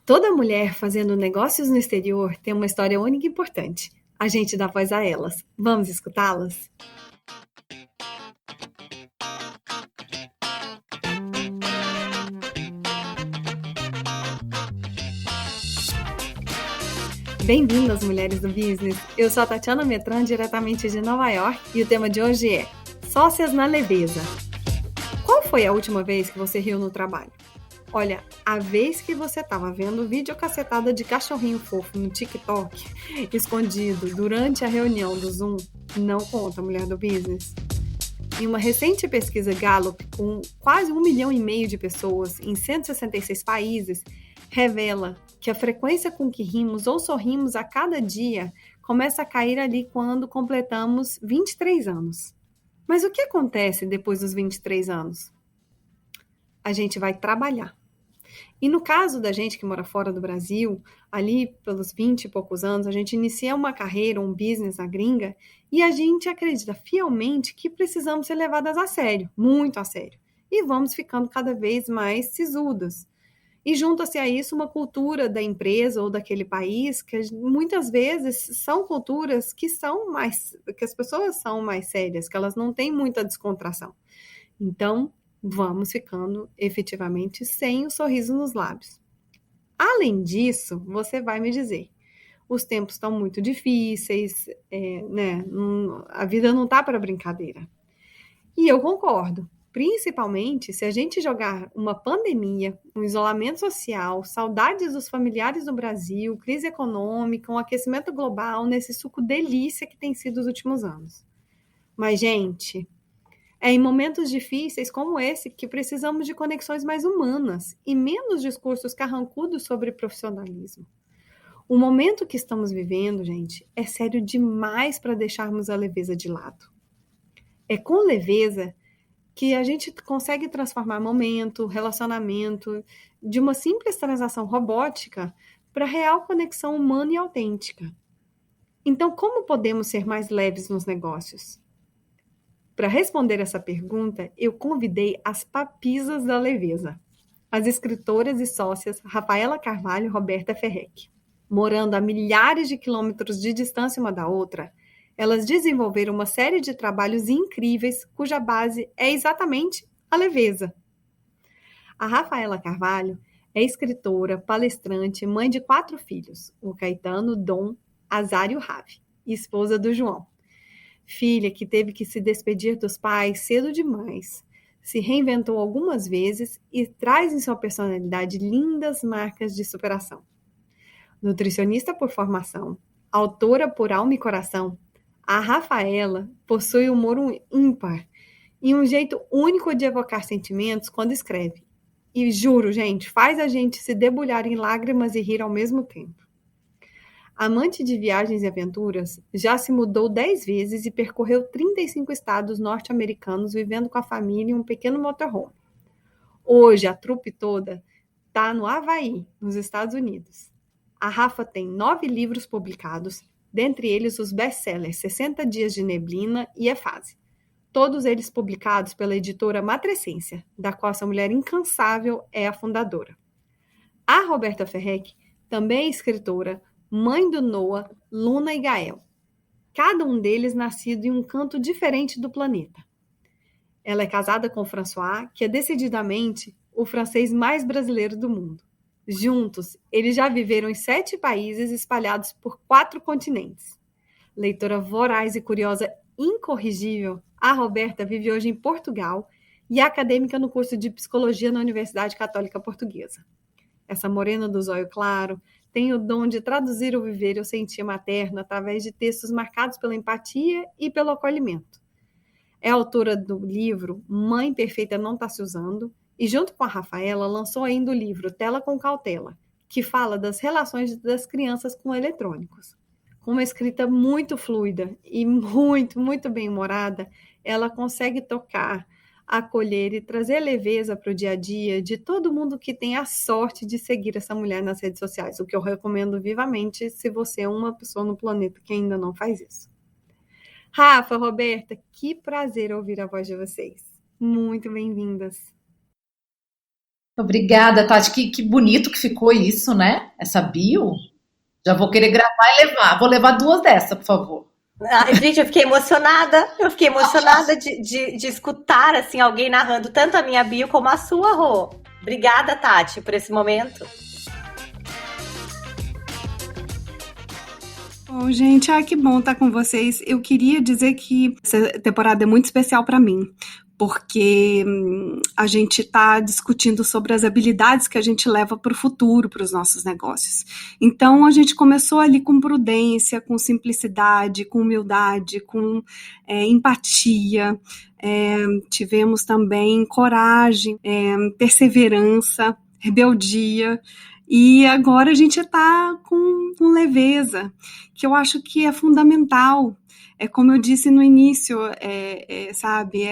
Toda mulher fazendo negócios no exterior tem uma história única e importante. A gente dá voz a elas. Vamos escutá-las? Bem-vindas, mulheres do business! Eu sou a Tatiana Metran, diretamente de Nova York, e o tema de hoje é Sócias na Leveza. Qual foi a última vez que você riu no trabalho? Olha, a vez que você estava vendo videocacetada de cachorrinho fofo no TikTok, escondido durante a reunião do Zoom, não conta, mulher do business. Em uma recente pesquisa Gallup, com quase 1,5 milhão de pessoas em 166 países, revela que a frequência com que rimos ou sorrimos a cada dia começa a cair ali quando completamos 23 anos. Mas o que acontece depois dos 23 anos? A gente vai trabalhar. E no caso da gente que mora fora do Brasil, ali pelos 20 e poucos anos, a gente inicia uma carreira, um business na gringa, e a gente acredita fielmente que precisamos ser levadas a sério, muito a sério. E vamos ficando cada vez mais sisudas. E junta-se a isso uma cultura da empresa ou daquele país que muitas vezes são culturas que as pessoas são mais sérias, que elas não têm muita descontração. Então, vamos ficando efetivamente sem o sorriso nos lábios. Além disso, você vai me dizer, os tempos estão muito difíceis, a vida não está para brincadeira. E eu concordo, principalmente se a gente jogar uma pandemia, um isolamento social, saudades dos familiares no Brasil, crise econômica, um aquecimento global, nesse suco delícia que tem sido os últimos anos. Mas, gente, é em momentos difíceis como esse que precisamos de conexões mais humanas e menos discursos carrancudos sobre profissionalismo. O momento que estamos vivendo, gente, é sério demais para deixarmos a leveza de lado. É com leveza que a gente consegue transformar momento, relacionamento, de uma simples transação robótica para real conexão humana e autêntica. Então, como podemos ser mais leves nos negócios? Para responder essa pergunta, eu convidei as papisas da leveza, as escritoras e sócias Rafaela Carvalho e Roberta Ferrec. Morando a milhares de quilômetros de distância uma da outra, elas desenvolveram uma série de trabalhos incríveis cuja base é exatamente a leveza. A Rafaela Carvalho é escritora, palestrante, mãe de 4 filhos, o Caetano, Dom, Azar e o Ravi, e esposa do João. Filha que teve que se despedir dos pais cedo demais, se reinventou algumas vezes e traz em sua personalidade lindas marcas de superação. Nutricionista por formação, autora por alma e coração, a Rafaela possui humor ímpar e um jeito único de evocar sentimentos quando escreve. E juro, gente, faz a gente se debulhar em lágrimas e rir ao mesmo tempo. Amante de viagens e aventuras, já se mudou 10 vezes e percorreu 35 estados norte-americanos vivendo com a família em um pequeno motorhome. Hoje, a trupe toda está no Havaí, nos Estados Unidos. A Rafa tem 9 livros publicados, dentre eles os best-sellers 60 Dias de Neblina e Efase. Todos eles publicados pela editora Matrescência, da qual essa mulher incansável é a fundadora. A Roberta Ferrec também é escritora, mãe do Noah, Luna e Gael. Cada um deles nascido em um canto diferente do planeta. Ela é casada com François, que é decididamente o francês mais brasileiro do mundo. Juntos, eles já viveram em 7 países espalhados por 4 continentes. Leitora voraz e curiosa incorrigível, a Roberta vive hoje em Portugal e é acadêmica no curso de Psicologia na Universidade Católica Portuguesa. Essa morena do zóio claro tem o dom de traduzir o viver e o sentir materno através de textos marcados pela empatia e pelo acolhimento. É autora do livro Mãe Perfeita Não Tá Se Usando e, junto com a Rafaela, lançou ainda o livro Tela com Cautela, que fala das relações das crianças com eletrônicos. Com uma escrita muito fluida e muito, muito bem-humorada, ela consegue tocar, acolher e trazer leveza para o dia a dia de todo mundo que tem a sorte de seguir essa mulher nas redes sociais, o que eu recomendo vivamente se você é uma pessoa no planeta que ainda não faz isso. Rafa, Roberta, que prazer ouvir a voz de vocês. Muito bem-vindas. Obrigada, Tati. Que bonito que ficou isso, né? Essa bio. Já vou querer gravar e levar. Vou levar 2 dessa, por favor. Gente, eu fiquei emocionada. Eu fiquei emocionada de escutar assim alguém narrando tanto a minha bio como a sua, Rô. Obrigada, Tati, por esse momento. Bom, gente, que bom estar com vocês. Eu queria dizer que essa temporada é muito especial para mim, porque a gente está discutindo sobre as habilidades que a gente leva para o futuro, para os nossos negócios. Então, a gente começou ali com prudência, com simplicidade, com humildade, com empatia. Tivemos também coragem, perseverança, rebeldia. E agora a gente está com leveza, que eu acho que é fundamental. É como eu disse no início, sabe?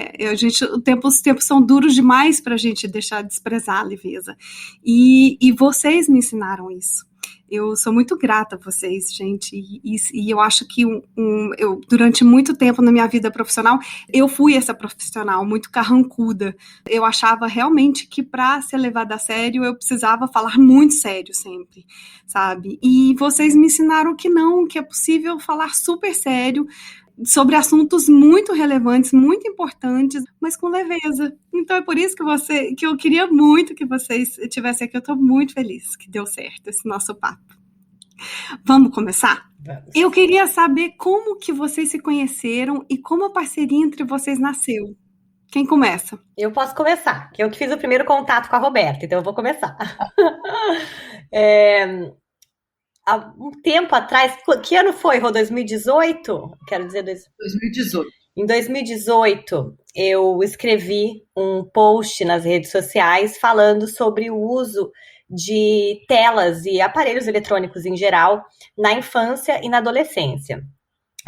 Os tempos são duros demais para a gente deixar de desprezar a leveza. E vocês me ensinaram isso. Eu sou muito grata a vocês, gente, e eu acho que eu, durante muito tempo na minha vida profissional, eu fui essa profissional muito carrancuda. Eu achava realmente que para ser levada a sério, eu precisava falar muito sério sempre, sabe? E vocês me ensinaram que não, que é possível falar super sério, sobre assuntos muito relevantes, muito importantes, mas com leveza. Então é por isso que eu queria muito que vocês estivessem aqui. Eu estou muito feliz que deu certo esse nosso papo. Vamos começar? Vamos. Eu queria saber como que vocês se conheceram e como a parceria entre vocês nasceu. Quem começa? Eu posso começar, que eu que fiz o primeiro contato com a Roberta, então eu vou começar. Há um tempo atrás, que ano foi, Rô? 2018? Quero dizer... 2018. Em 2018, eu escrevi um post nas redes sociais falando sobre o uso de telas e aparelhos eletrônicos em geral na infância e na adolescência.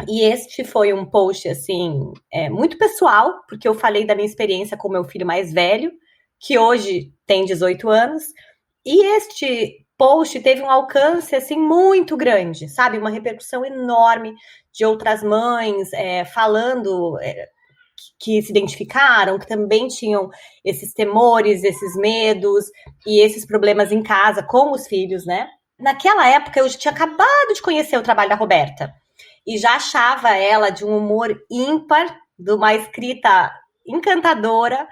E este foi um post, assim, muito pessoal, porque eu falei da minha experiência com o meu filho mais velho, que hoje tem 18 anos, e este post teve um alcance, assim, muito grande, sabe? Uma repercussão enorme de outras mães falando que se identificaram, que também tinham esses temores, esses medos e esses problemas em casa com os filhos, né? Naquela época, eu tinha acabado de conhecer o trabalho da Roberta e já achava ela de um humor ímpar, de uma escrita encantadora.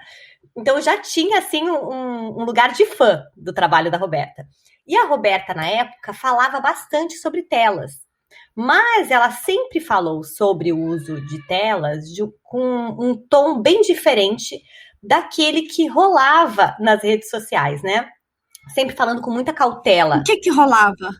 Então, eu já tinha, assim, um lugar de fã do trabalho da Roberta. E a Roberta, na época, falava bastante sobre telas. Mas ela sempre falou sobre o uso de telas com um tom bem diferente daquele que rolava nas redes sociais, né? Sempre falando com muita cautela. O que rolava?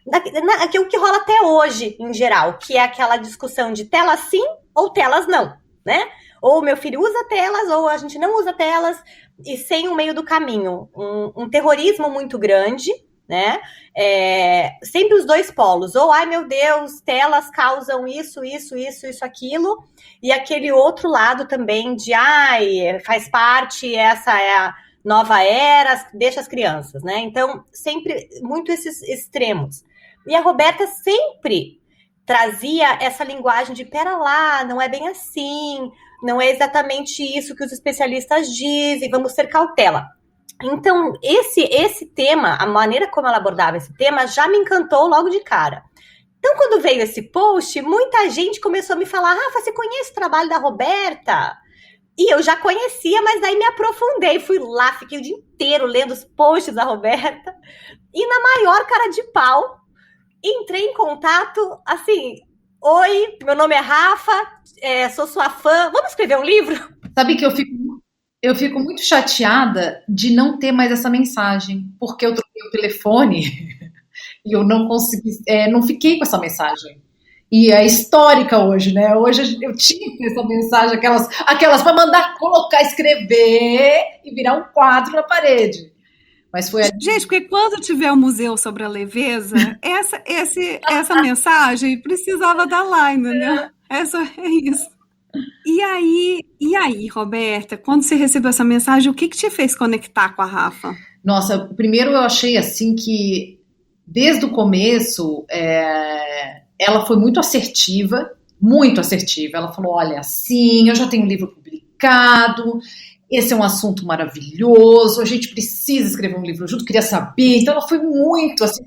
O que rola até hoje, em geral, que é aquela discussão de telas sim ou telas não, né? Ou meu filho usa telas, ou a gente não usa telas, e sem o meio do caminho. Um terrorismo muito grande, né? Sempre os dois polos. Ou, ai meu Deus, telas causam isso, aquilo. E aquele outro lado também de, faz parte, essa é a nova era, deixa as crianças, né? Então, sempre muito esses extremos. E a Roberta sempre trazia essa linguagem de, pera lá, não é bem assim, não é exatamente isso que os especialistas dizem, vamos ter cautela. Então, esse tema, a maneira como ela abordava esse tema, já me encantou logo de cara. Então, quando veio esse post, muita gente começou a me falar, Rafa, você conhece o trabalho da Roberta? E eu já conhecia, mas daí me aprofundei, fui lá, fiquei o dia inteiro lendo os posts da Roberta, e na maior cara de pau, entrei em contato, assim, oi, meu nome é Rafa, sou sua fã, vamos escrever um livro? Sabe que eu fico muito chateada de não ter mais essa mensagem, porque eu troquei o telefone e eu não consegui, não fiquei com essa mensagem. E é histórica hoje, né? Hoje eu tinha essa mensagem, aquelas para mandar colocar, escrever e virar um quadro na parede. Mas foi Gente, porque quando tiver um museu sobre a leveza, essa mensagem precisava dar lá, entendeu? É isso. E aí, Roberta, quando você recebeu essa mensagem, o que te fez conectar com a Rafa? Nossa, primeiro eu achei assim que desde o começo ela foi muito assertiva. Ela falou, olha, sim, eu já tenho um livro publicado, esse é um assunto maravilhoso, a gente precisa escrever um livro junto, queria saber. Então ela foi muito assim.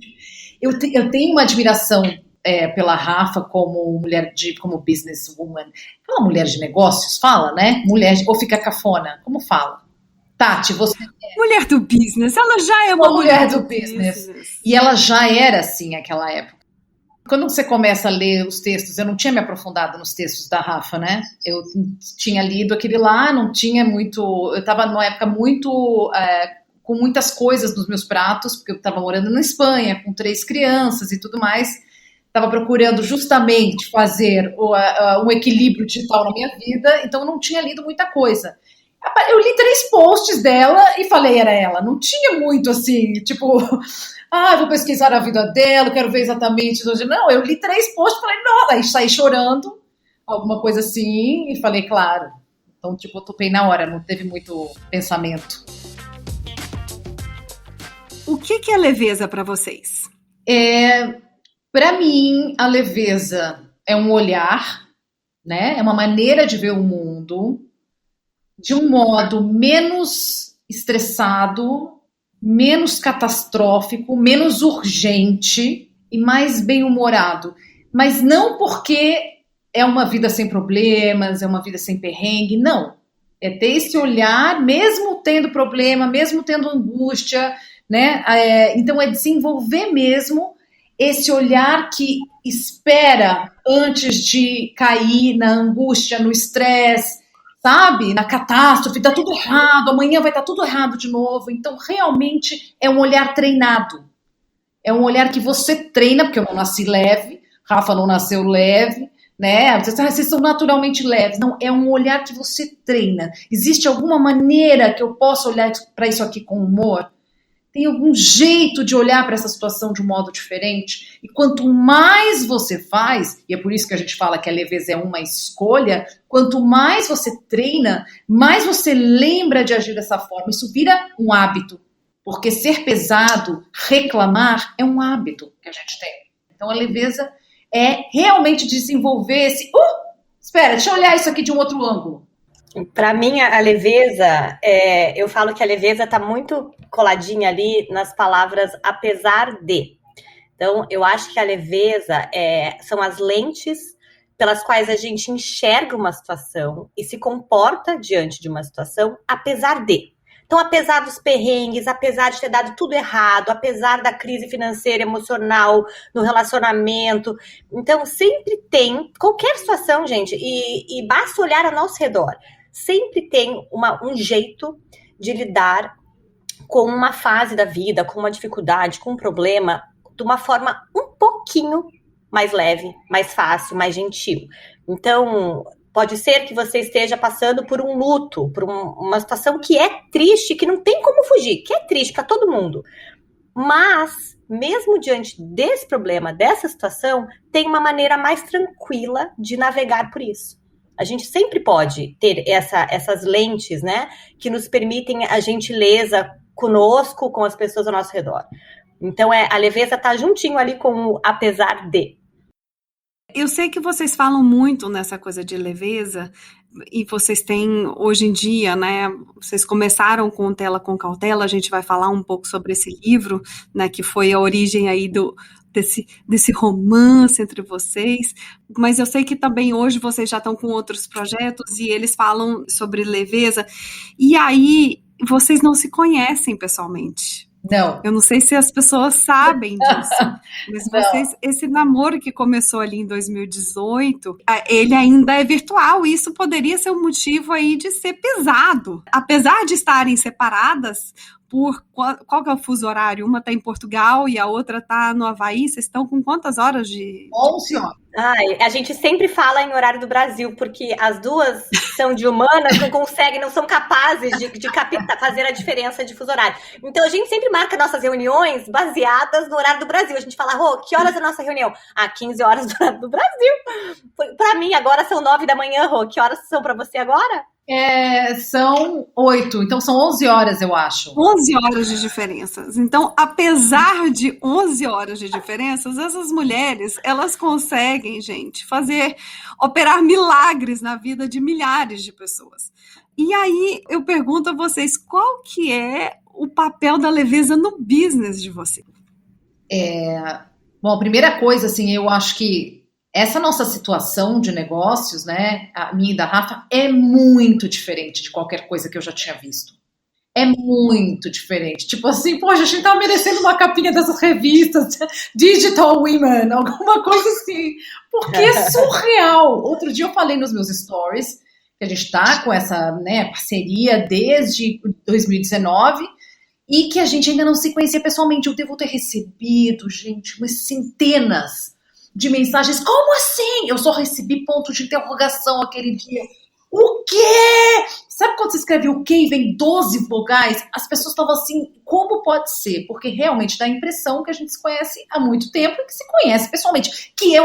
Eu tenho uma admiração pela Rafa como mulher como businesswoman. Fala mulher de negócios, fala, né? Ou fica cafona, como fala? Tati, você... Mulher do business, ela já é uma mulher do business. E ela já era assim naquela época. Quando você começa a ler os textos, eu não tinha me aprofundado nos textos da Rafa, né? Eu tinha lido aquele lá, não tinha muito... Eu estava numa época muito... com muitas coisas nos meus pratos, porque eu estava morando na Espanha, com 3 crianças e tudo mais. Estava procurando justamente fazer um equilíbrio digital na minha vida, então eu não tinha lido muita coisa. Eu li 3 posts dela e falei, era ela. Não tinha muito assim, tipo... vou pesquisar a vida dela, quero ver exatamente. Não, eu li 3 posts e falei, não, aí saí chorando, alguma coisa assim, e falei, claro. Então, tipo, eu topei na hora, não teve muito pensamento. O que é leveza para vocês? Para mim, a leveza é um olhar, né? É uma maneira de ver o mundo de um modo menos estressado, menos catastrófico, menos urgente e mais bem-humorado. Mas não porque é uma vida sem problemas, é uma vida sem perrengue, não. É ter esse olhar, mesmo tendo problema, mesmo tendo angústia, né? Então é desenvolver mesmo esse olhar que espera antes de cair na angústia, no estresse, sabe? Na catástrofe, tá tudo errado, amanhã vai estar tudo errado de novo. Então, realmente, é um olhar treinado. É um olhar que você treina, porque eu não nasci leve, Rafa não nasceu leve, né? Vocês são naturalmente leves. Não, é um olhar que você treina. Existe alguma maneira que eu possa olhar para isso aqui com humor? Tem algum jeito de olhar para essa situação de um modo diferente? E quanto mais você faz, e é por isso que a gente fala que a leveza é uma escolha, quanto mais você treina, mais você lembra de agir dessa forma. Isso vira um hábito. Porque ser pesado, reclamar, é um hábito que a gente tem. Então a leveza é realmente desenvolver esse... espera, deixa eu olhar isso aqui de um outro ângulo. Para mim, a leveza, eu falo que a leveza está muito coladinha ali nas palavras apesar de. Então, eu acho que a leveza são as lentes pelas quais a gente enxerga uma situação e se comporta diante de uma situação, apesar de. Então, apesar dos perrengues, apesar de ter dado tudo errado, apesar da crise financeira, emocional, no relacionamento. Então, sempre tem, qualquer situação, gente, e basta olhar ao nosso redor. Sempre tem um jeito de lidar com uma fase da vida, com uma dificuldade, com um problema, de uma forma um pouquinho mais leve, mais fácil, mais gentil. Então, pode ser que você esteja passando por um luto, por uma situação que é triste, que não tem como fugir, que é triste para todo mundo. Mas, mesmo diante desse problema, dessa situação, tem uma maneira mais tranquila de navegar por isso. A gente sempre pode ter essas lentes, né, que nos permitem a gentileza conosco, com as pessoas ao nosso redor. Então, a leveza está juntinho ali com o apesar de. Eu sei que vocês falam muito nessa coisa de leveza, e vocês têm, hoje em dia, né, vocês começaram com Tela com Cautela, a gente vai falar um pouco sobre esse livro, né, que foi a origem aí desse romance entre vocês, mas eu sei que também hoje vocês já estão com outros projetos e eles falam sobre leveza, e aí vocês não se conhecem pessoalmente. Não. Eu não sei se as pessoas sabem disso, mas vocês, esse namoro que começou ali em 2018, ele ainda é virtual, e isso poderia ser um motivo aí de ser pesado. Apesar de estarem separadas, qual que é o fuso horário? Uma está em Portugal e a outra está no Havaí. Vocês estão com quantas horas de... 11 horas. A gente sempre fala em horário do Brasil, porque as duas são de humanas, não conseguem, não são capazes de fazer a diferença de fuso horário. Então a gente sempre marca nossas reuniões baseadas no horário do Brasil. A gente fala, que horas é a nossa reunião? 15 horas do horário do Brasil. Para mim, agora são 9 da manhã, Rô. Que horas são para você agora? São 8, então são 11 horas, eu acho. 11 horas de diferenças. Então, apesar de 11 horas de diferenças, essas mulheres, elas conseguem, gente, operar milagres na vida de milhares de pessoas. E aí, eu pergunto a vocês, qual que é o papel da leveza no business de vocês? Bom, a primeira coisa, assim, eu acho que essa nossa situação de negócios, né, a minha e da Rafa, é muito diferente de qualquer coisa que eu já tinha visto. É muito diferente. Tipo assim, poxa, a gente tá merecendo uma capinha dessas revistas, Digital Women, alguma coisa assim. Porque é surreal. Outro dia eu falei nos meus stories que a gente tá com essa, né, parceria desde 2019 e que a gente ainda não se conhecia pessoalmente. Eu devo ter recebido, gente, umas centenas de mensagens. Como assim? Eu só recebi ponto de interrogação aquele dia. O quê? Sabe quando você escreve o quê e vem 12 vogais? As pessoas estavam assim, como pode ser? Porque realmente dá a impressão que a gente se conhece há muito tempo e que se conhece pessoalmente, que é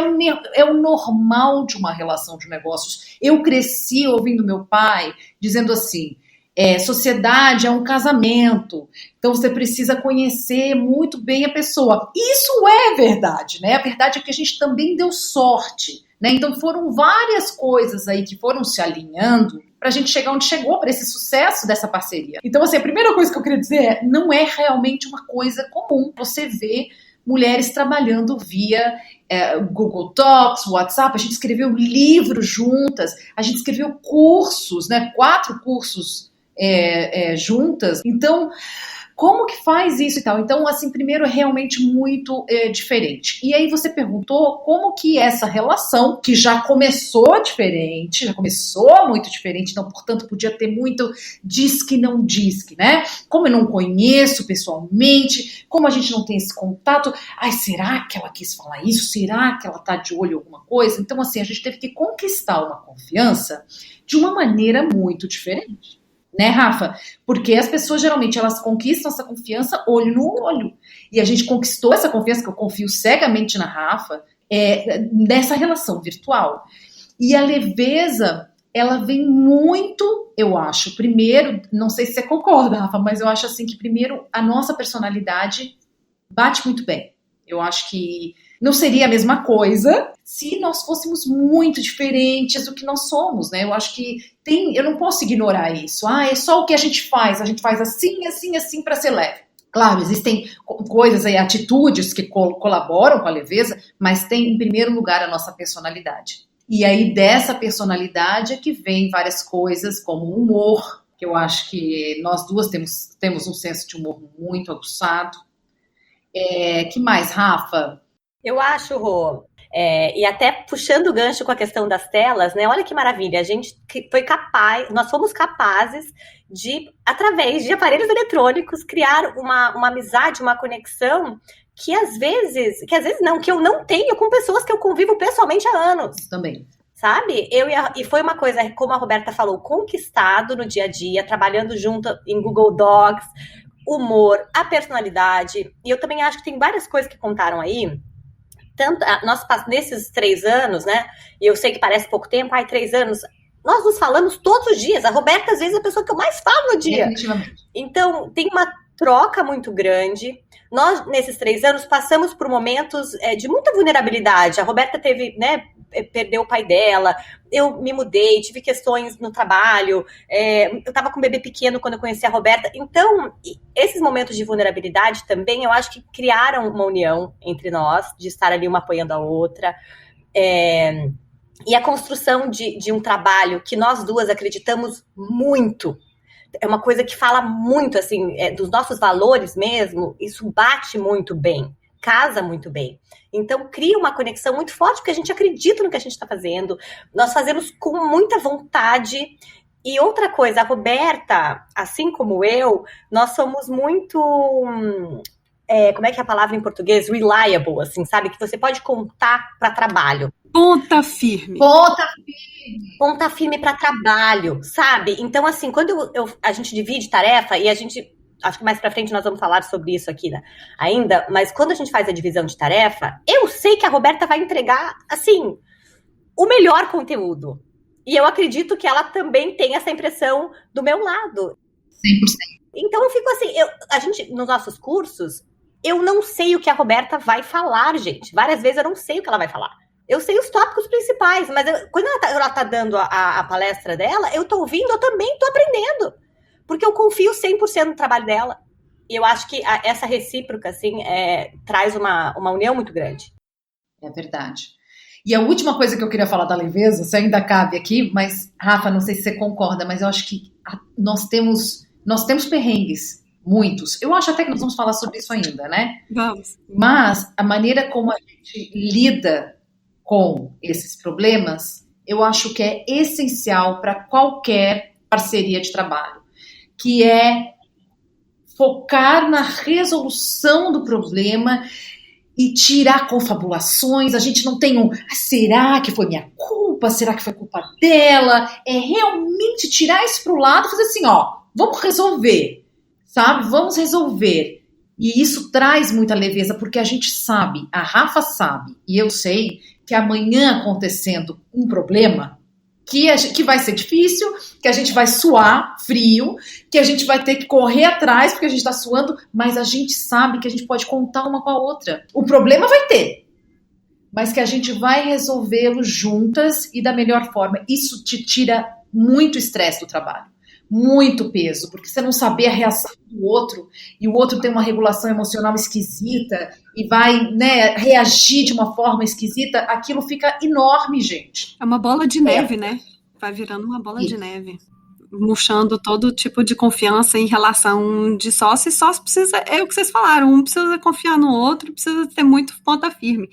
o normal de uma relação de negócios. Eu cresci ouvindo meu pai dizendo assim, sociedade é um casamento, então você precisa conhecer muito bem a pessoa. Isso é verdade, né? A verdade é que a gente também deu sorte, né? Então foram várias coisas aí que foram se alinhando para a gente chegar onde chegou, para esse sucesso dessa parceria. Então, assim, a primeira coisa que eu queria dizer não é realmente uma coisa comum você ver mulheres trabalhando via Google Docs, WhatsApp. A gente escreveu livros juntas, a gente escreveu cursos, né? 4 cursos juntas. Então, como que faz isso e tal? Então, assim, primeiro é realmente muito diferente. E aí você perguntou como que essa relação, que já começou diferente, já começou muito diferente, então, portanto, podia ter muito diz que não diz que, né? Como eu não conheço pessoalmente, como a gente não tem esse contato, será que ela quis falar isso? Será que ela tá de olho em alguma coisa? Então, assim, a gente teve que conquistar uma confiança de uma maneira muito diferente. Né, Rafa? Porque as pessoas geralmente elas conquistam essa confiança olho no olho. E a gente conquistou essa confiança, que eu confio cegamente na Rafa, nessa relação virtual. E a leveza, ela vem muito, eu acho, primeiro, não sei se você concorda, Rafa, mas eu acho assim que primeiro a nossa personalidade bate muito bem. Eu acho que não seria a mesma coisa se nós fôssemos muito diferentes do que nós somos, né? Eu acho que eu não posso ignorar isso. É só o que a gente faz assim, assim, assim para ser leve. Claro, existem coisas aí, atitudes que colaboram com a leveza, mas tem em primeiro lugar a nossa personalidade. E aí dessa personalidade é que vem várias coisas como o humor, que eu acho que nós duas temos um senso de humor muito aguçado. Que mais, Rafa? Eu acho, Rô, e até puxando o gancho com a questão das telas, né? Olha que maravilha, a gente nós fomos capazes de, através de aparelhos eletrônicos, criar uma amizade, uma conexão que às vezes não, que eu não tenho com pessoas que eu convivo pessoalmente há anos. Também. Sabe? E foi uma coisa, como a Roberta falou, conquistado no dia a dia, trabalhando junto em Google Docs, humor, a personalidade. E eu também acho que tem várias coisas que contaram aí. Tanto, nós nesses 3 anos, né? E eu sei que parece pouco tempo, 3 anos. Nós nos falamos todos os dias. A Roberta, às vezes, é a pessoa que eu mais falo no dia. Então, tem uma troca muito grande. Nós, nesses 3 anos, passamos por momentos de muita vulnerabilidade. A Roberta teve, né? Perdeu o pai dela, eu me mudei, tive questões no trabalho, eu estava com um bebê pequeno quando eu conheci a Roberta. Então, esses momentos de vulnerabilidade também, eu acho que criaram uma união entre nós, de estar ali uma apoiando a outra, e a construção de um trabalho que nós duas acreditamos muito. É uma coisa que fala muito, assim, dos nossos valores mesmo, isso bate muito bem. Casa muito bem. Então, cria uma conexão muito forte, porque a gente acredita no que a gente está fazendo. Nós fazemos com muita vontade. E outra coisa, a Roberta, assim como eu, nós somos muito... como é que é a palavra em português? Reliable, assim, sabe? Que você pode contar para trabalho. Ponta firme. Ponta firme para trabalho, sabe? Então, assim, quando a gente divide tarefa e a gente... Acho que mais pra frente nós vamos falar sobre isso aqui, né? Ainda, mas quando a gente faz a divisão de tarefa, eu sei que a Roberta vai entregar, assim, o melhor conteúdo. E eu acredito que ela também tem essa impressão do meu lado. 100%. Então eu fico assim, a gente, nos nossos cursos, eu não sei o que a Roberta vai falar, gente. Várias vezes eu não sei o que ela vai falar. Eu sei os tópicos principais, mas quando ela tá dando a palestra dela, eu tô ouvindo, eu também tô aprendendo. Porque eu confio 100% no trabalho dela. E eu acho que essa recíproca, assim, traz uma união muito grande. É verdade. E a última coisa que eu queria falar da leveza, se ainda cabe aqui, mas, Rafa, não sei se você concorda, mas eu acho que nós temos perrengues, muitos. Eu acho até que nós vamos falar sobre isso ainda, né? Vamos. Mas a maneira como a gente lida com esses problemas, eu acho que é essencial para qualquer parceria de trabalho, que é focar na resolução do problema e tirar confabulações. A gente não tem será que foi minha culpa? Será que foi culpa dela? É realmente tirar isso pro lado e fazer assim, vamos resolver, sabe? Vamos resolver. E isso traz muita leveza, porque a gente sabe, a Rafa sabe, e eu sei, que amanhã acontecendo um problema, que vai ser difícil, que a gente vai suar frio, que a gente vai ter que correr atrás porque a gente está suando, mas a gente sabe que a gente pode contar uma com a outra. O problema vai ter, mas que a gente vai resolvê-lo juntas e da melhor forma. Isso te tira muito estresse do trabalho, muito peso, porque você não saber a reação do outro, e o outro tem uma regulação emocional esquisita e vai, né, reagir de uma forma esquisita, aquilo fica enorme, gente. É uma bola de neve, né? Vai virando uma bola de neve, murchando todo tipo de confiança em relação de sócio, e sócio precisa, é o que vocês falaram, um precisa confiar no outro, precisa ter muito ponta firme.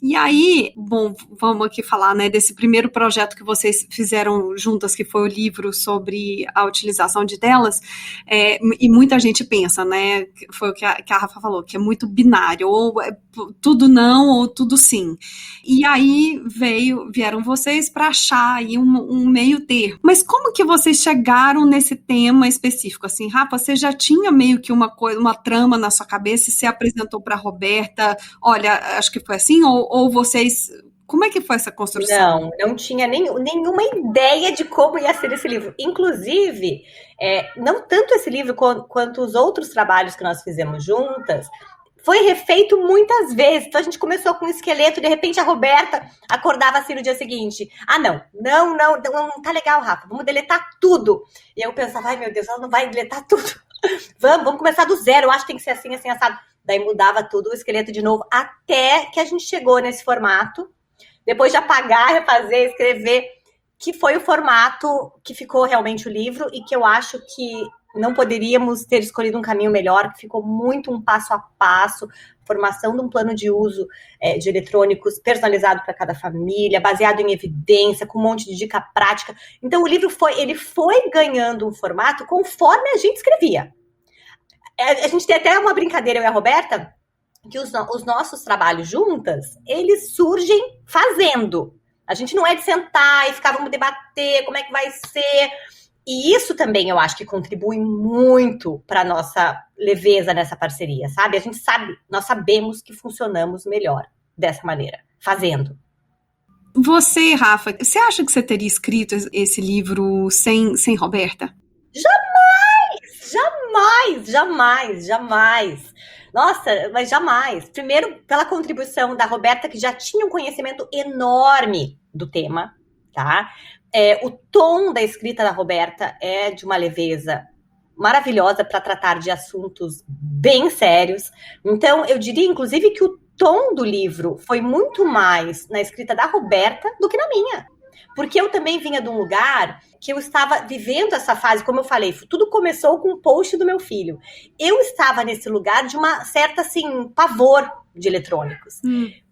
E aí, bom, vamos aqui falar, né, desse primeiro projeto que vocês fizeram juntas, que foi o livro sobre a utilização de telas, e muita gente pensa, né, foi o que a Rafa falou, que é muito binário, ou é tudo não, ou tudo sim. E aí vieram vocês para achar aí um meio termo. Mas como que vocês chegaram nesse tema específico? Assim, Rafa, você já tinha meio que uma trama na sua cabeça, e você apresentou para a Roberta, olha, acho que foi assim, ou vocês... Como é que foi essa construção? Não tinha nenhuma ideia de como ia ser esse livro. Inclusive, não tanto esse livro quanto os outros trabalhos que nós fizemos juntas, foi refeito muitas vezes. Então a gente começou com um esqueleto, de repente a Roberta acordava assim no dia seguinte. Não tá legal, Rafa, vamos deletar tudo. E eu pensava, ai meu Deus, ela não vai deletar tudo. Vamos começar do zero, eu acho que tem que ser assim, assim, assado. Daí mudava tudo, o esqueleto de novo, até que a gente chegou nesse formato, depois de apagar, refazer, escrever, que foi o formato que ficou realmente o livro, e que eu acho que não poderíamos ter escolhido um caminho melhor, que ficou muito um passo a passo, formação de um plano de uso de eletrônicos personalizado para cada família, baseado em evidência, com um monte de dica prática. Então o livro foi ganhando um formato conforme a gente escrevia. A gente tem até uma brincadeira, eu e a Roberta, que os nossos trabalhos juntas, eles surgem fazendo. A gente não é de sentar e ficar, vamos debater como é que vai ser. E isso também eu acho que contribui muito para a nossa leveza nessa parceria, sabe? Nós sabemos que funcionamos melhor dessa maneira, fazendo. Você, Rafa, você acha que você teria escrito esse livro sem Roberta? Jamais. Nossa, mas jamais. Primeiro, pela contribuição da Roberta, que já tinha um conhecimento enorme do tema, tá? O tom da escrita da Roberta é de uma leveza maravilhosa para tratar de assuntos bem sérios. Então, eu diria, inclusive, que o tom do livro foi muito mais na escrita da Roberta do que na minha. Porque eu também vinha de um lugar que eu estava vivendo essa fase, como eu falei, tudo começou com um post do meu filho. Eu estava nesse lugar de uma certa, assim, pavor de eletrônicos.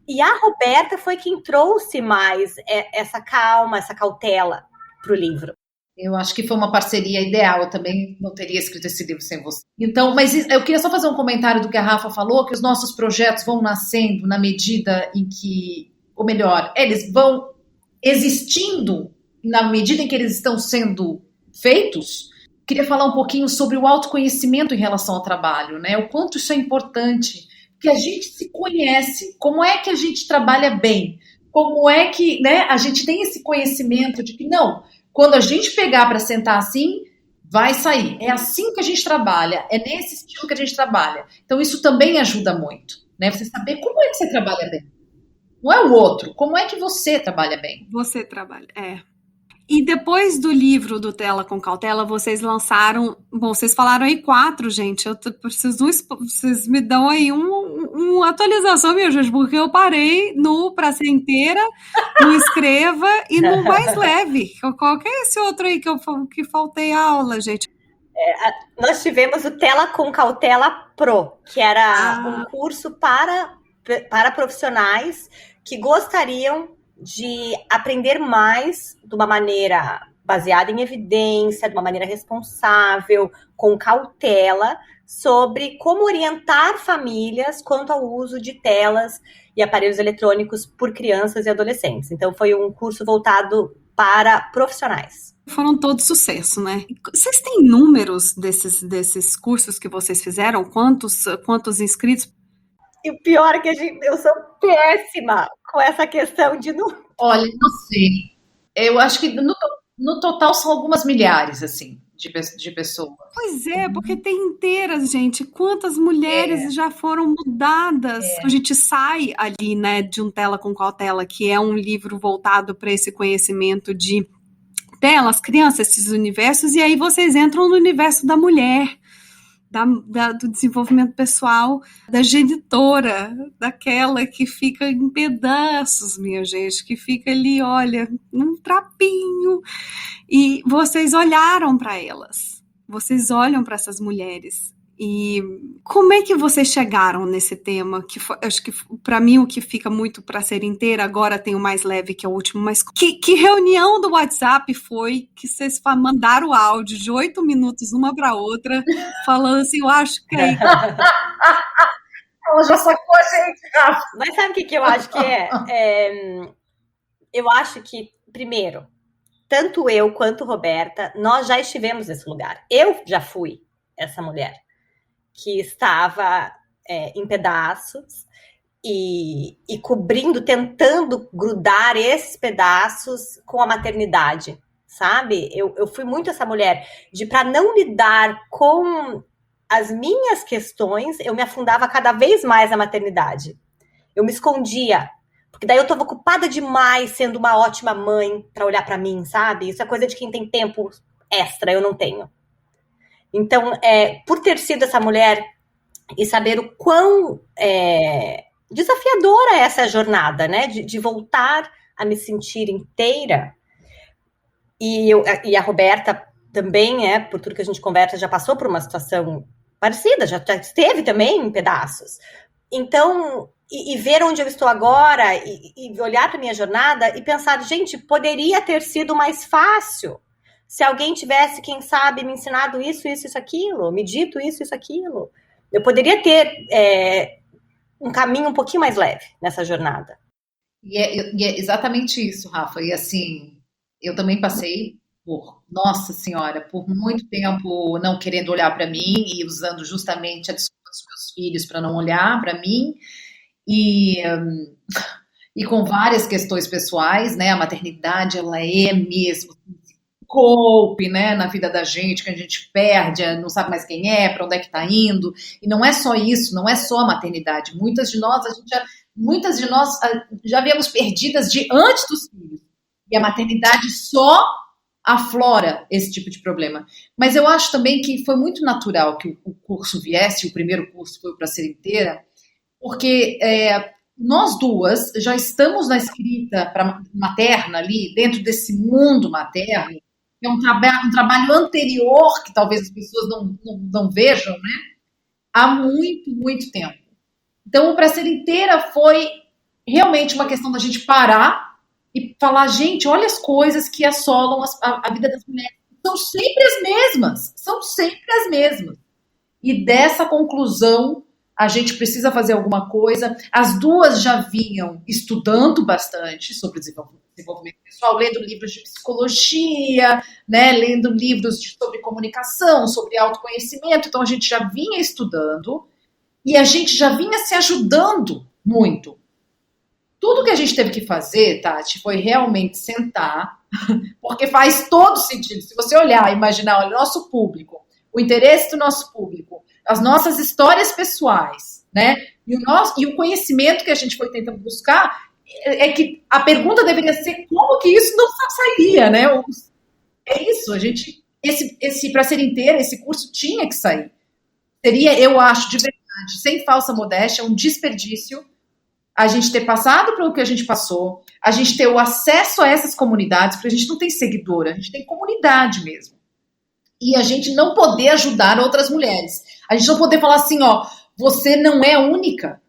E a Roberta foi quem trouxe mais essa calma, essa cautela para o livro. Eu acho que foi uma parceria ideal, eu também não teria escrito esse livro sem você. Então, mas eu queria só fazer um comentário do que a Rafa falou, que os nossos projetos vão nascendo na medida em que, ou melhor, eles vão existindo na medida em que eles estão sendo feitos. Queria falar um pouquinho sobre o autoconhecimento em relação ao trabalho, né? O quanto isso é importante, que a gente se conhece, como é que a gente trabalha bem, como é que, né, a gente tem esse conhecimento de que não, quando a gente pegar para sentar assim, vai sair. É assim que a gente trabalha, é nesse estilo que a gente trabalha. Então isso também ajuda muito, né? Você saber como é que você trabalha bem. Não é o outro, como é que você trabalha bem. Você trabalha, E depois do livro do Tela com Cautela, vocês lançaram... Bom, vocês falaram aí 4, gente. Eu preciso... Vocês me dão aí uma atualização, minha gente, porque eu parei no Pra Ser Inteira, no Escreva e no Mais Leve. Qual que é esse outro aí que faltei aula, gente? Nós tivemos o Tela com Cautela Pro, que era um curso para profissionais que gostariam de aprender mais de uma maneira baseada em evidência, de uma maneira responsável, com cautela, sobre como orientar famílias quanto ao uso de telas e aparelhos eletrônicos por crianças e adolescentes. Então, foi um curso voltado para profissionais. Foram todos sucesso, né? Vocês têm números desses cursos que vocês fizeram? Quantos inscritos? E o pior é que eu sou péssima com essa questão de número. Olha, não sei. Eu acho que no total são algumas milhares, assim, de pessoas. Pois é, porque tem inteiras, gente. Quantas mulheres já foram mudadas? A gente sai ali, né, de um Tela com Cautela, que é um livro voltado para esse conhecimento de telas, crianças, esses universos, e aí vocês entram no universo da mulher, do desenvolvimento pessoal, da genitora, daquela que fica em pedaços, minha gente, que fica ali, olha, num trapinho. E vocês olharam para elas, vocês olham para essas mulheres. E como é que vocês chegaram nesse tema? Acho que para mim o que fica muito Pra Ser Inteira, agora tem o Mais Leve, que é o último, mas que reunião do WhatsApp foi que vocês mandaram o áudio de 8 minutos uma para outra, falando assim, eu acho que é... Ela já sacou a gente, Rafa. Mas sabe o que eu acho que é? Eu acho que, primeiro, tanto eu quanto Roberta, nós já estivemos nesse lugar. Eu já fui essa mulher que estava em pedaços e cobrindo, tentando grudar esses pedaços com a maternidade, sabe? Eu fui muito essa mulher de, para não lidar com as minhas questões, eu me afundava cada vez mais na maternidade. Eu me escondia, porque daí eu estava ocupada demais sendo uma ótima mãe para olhar para mim, sabe? Isso é coisa de quem tem tempo extra, eu não tenho. Então, por ter sido essa mulher e saber o quão desafiadora é essa jornada, né? De voltar a me sentir inteira. E a Roberta também, por tudo que a gente conversa, já passou por uma situação parecida, já esteve também em pedaços. Então, e ver onde eu estou agora e olhar para a minha jornada e pensar, gente, poderia ter sido mais fácil se alguém tivesse, quem sabe, me ensinado isso, aquilo, me dito isso, aquilo. Eu poderia ter um caminho um pouquinho mais leve nessa jornada. E é exatamente isso, Rafa. E assim, eu também passei por, nossa senhora, por muito tempo não querendo olhar para mim e usando justamente a desculpa dos meus filhos para não olhar para mim. E com várias questões pessoais, né? A maternidade, ela é mesmo golpe, né, na vida da gente, que a gente perde, não sabe mais quem é, para onde é que está indo. E não é só isso, não é só a maternidade. Muitas de nós já viemos perdidas de antes dos filhos. E a maternidade só aflora esse tipo de problema. Mas eu acho também que foi muito natural que o curso viesse, o primeiro curso foi Pra Ser Inteira, porque nós duas já estamos na escrita materna ali, dentro desse mundo materno, que é um trabalho anterior, que talvez as pessoas não vejam, né? Há muito, muito tempo. Então, o Pra Ser Inteira foi realmente uma questão da gente parar e falar, gente, olha as coisas que assolam a vida das mulheres. São sempre as mesmas. E dessa conclusão, a gente precisa fazer alguma coisa. As duas já vinham estudando bastante sobre desenvolvimento pessoal, lendo livros de psicologia, né, lendo livros sobre comunicação, sobre autoconhecimento. Então, a gente já vinha estudando e a gente já vinha se ajudando muito. Tudo que a gente teve que fazer, Tati, foi realmente sentar, porque faz todo sentido. Se você olhar, imaginar, olha, o nosso público, o interesse do nosso público, as nossas histórias pessoais, né? E o conhecimento que a gente foi tentando buscar, é que a pergunta deveria ser como que isso não sairia, né? É isso, a gente, para ser inteira, esse curso tinha que sair. Seria, eu acho, de verdade, sem falsa modéstia, um desperdício a gente ter passado pelo que a gente passou, a gente ter o acesso a essas comunidades, porque a gente não tem seguidor, a gente tem comunidade mesmo. E a gente não poder ajudar outras mulheres. A gente não poder falar assim, ó, você não é única.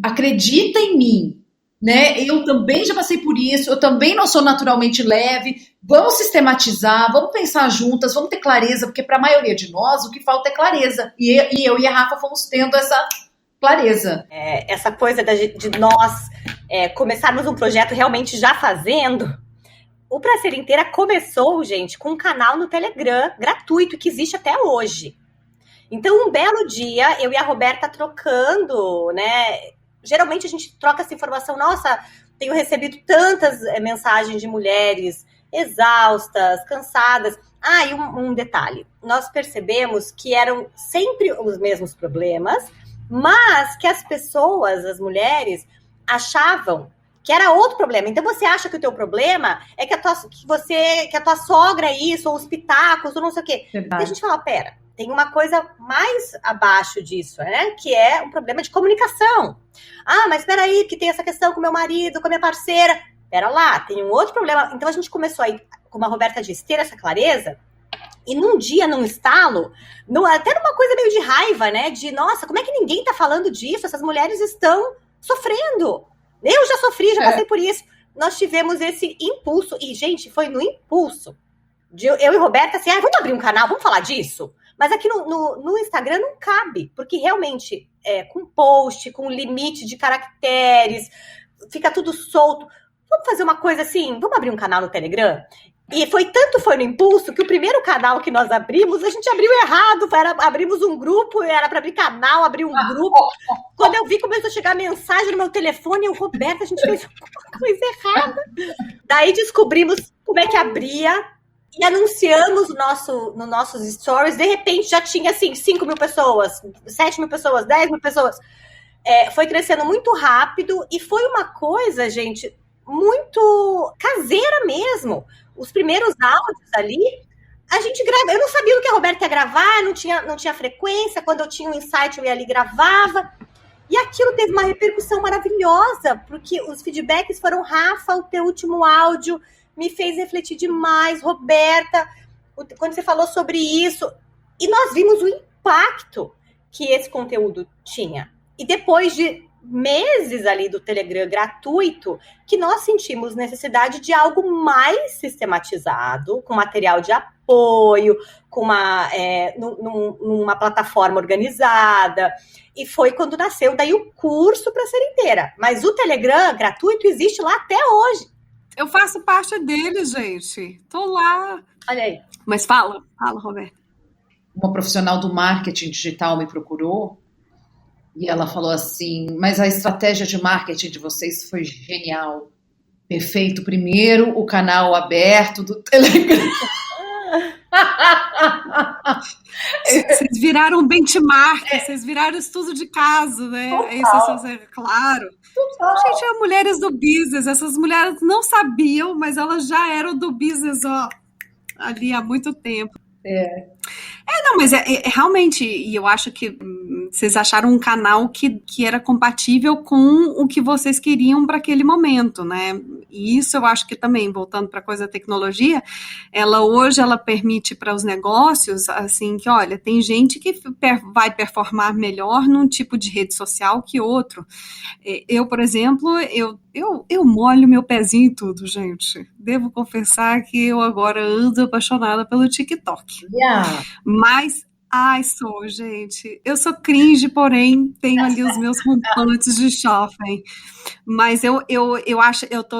Acredita em mim, né? Eu também já passei por isso, eu também não sou naturalmente leve. Vamos sistematizar, vamos pensar juntas, vamos ter clareza, porque para a maioria de nós o que falta é clareza. E eu e a Rafa fomos tendo essa clareza. Essa coisa de nós começarmos um projeto realmente já fazendo. O Pra Ser Inteira começou, gente, com um canal no Telegram gratuito que existe até hoje. Então, um belo dia, eu e a Roberta trocando, né? Geralmente a gente troca essa informação. Nossa, tenho recebido tantas mensagens de mulheres exaustas, cansadas. E um detalhe. Nós percebemos que eram sempre os mesmos problemas, mas que as pessoas, as mulheres, achavam que era outro problema. Então você acha que o teu problema é que a tua sogra é isso, ou os pitacos, ou não sei o quê. Verdade. E a gente fala, pera, tem uma coisa mais abaixo disso, né? Que é um problema de comunicação. Mas espera aí, que tem essa questão com meu marido, com a minha parceira. Pera lá, tem um outro problema. Então a gente começou aí, como a Roberta disse, ter essa clareza. E num dia, num estalo, até numa coisa meio de raiva, né? De, nossa, como é que ninguém tá falando disso? Essas mulheres estão sofrendo. Eu já sofri, já passei por isso. Nós tivemos esse impulso. E, gente, foi no impulso. Eu e Roberta, assim, vamos abrir um canal, vamos falar disso? Mas aqui no Instagram não cabe. Porque, realmente, com post, com limite de caracteres, fica tudo solto. Vamos fazer uma coisa assim? Vamos abrir um canal no Telegram? E foi no impulso que o primeiro canal que nós abrimos, a gente abriu errado. Abrimos um grupo, era para abrir canal, abrir um grupo. Quando eu vi, começou a chegar mensagem no meu telefone, Roberta, a gente fez uma coisa errada. Daí descobrimos como é que abria e anunciamos no nossos stories. De repente já tinha assim 5 mil pessoas, 7 mil pessoas, 10 mil pessoas. Foi crescendo muito rápido e foi uma coisa, gente, muito caseira mesmo. Os primeiros áudios ali, a gente grava. Eu não sabia o que a Roberta ia gravar, não tinha frequência. Quando eu tinha um insight, eu ia ali e gravava. E aquilo teve uma repercussão maravilhosa, porque os feedbacks foram: Rafa, o teu último áudio me fez refletir demais, Roberta, quando você falou sobre isso. E nós vimos o impacto que esse conteúdo tinha. E depois de meses ali do Telegram gratuito, que nós sentimos necessidade de algo mais sistematizado, com material de apoio, com numa plataforma organizada. E foi quando nasceu daí o curso Pra Ser Inteira. Mas o Telegram gratuito existe lá até hoje. Eu faço parte dele, gente. Tô lá. Olha aí. Mas fala, Roberta. Uma profissional do marketing digital me procurou e ela falou assim, mas a estratégia de marketing de vocês foi genial. Perfeito. Primeiro, o canal aberto do Telegram. Vocês viraram benchmark, vocês viraram estudo de caso, né? Claro. Total. Gente, mulheres do business, essas mulheres não sabiam, mas elas já eram do business, ali há muito tempo. Não, mas realmente, e eu acho que vocês acharam um canal que era compatível com o que vocês queriam para aquele momento, né? E isso eu acho que também, voltando para a coisa da tecnologia, hoje ela permite para os negócios, assim, que olha, tem gente que vai performar melhor num tipo de rede social que outro. Eu, por exemplo, eu molho meu pezinho em tudo, gente. Devo confessar que eu agora ando apaixonada pelo TikTok. Mas, gente. Eu sou cringe, porém tenho ali os meus rompantes de shopping. Mas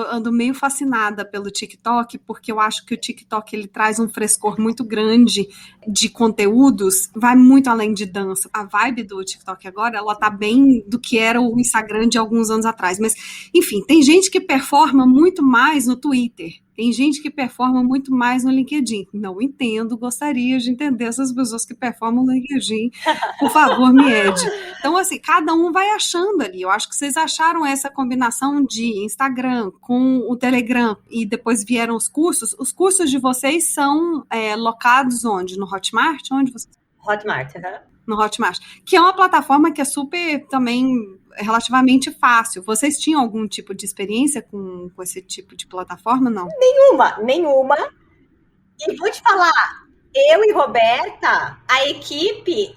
ando meio fascinada pelo TikTok, porque eu acho que o TikTok ele traz um frescor muito grande de conteúdos, vai muito além de dança. A vibe do TikTok agora, ela tá bem do que era o Instagram de alguns anos atrás. Mas, enfim, tem gente que performa muito mais no Twitter. Tem gente que performa muito mais no LinkedIn. Não entendo, gostaria de entender essas pessoas que performam no LinkedIn. Por favor, me ede. Então, assim, cada um vai achando ali. Eu acho que vocês acharam essa combinação de Instagram com o Telegram e depois vieram os cursos. Os cursos de vocês são locados onde? No Hotmart? Onde vocês... Hotmart, No Hotmart, que é uma plataforma que é super também relativamente fácil. Vocês tinham algum tipo de experiência com esse tipo de plataforma, não? Nenhuma. E vou te falar, eu e Roberta, a equipe,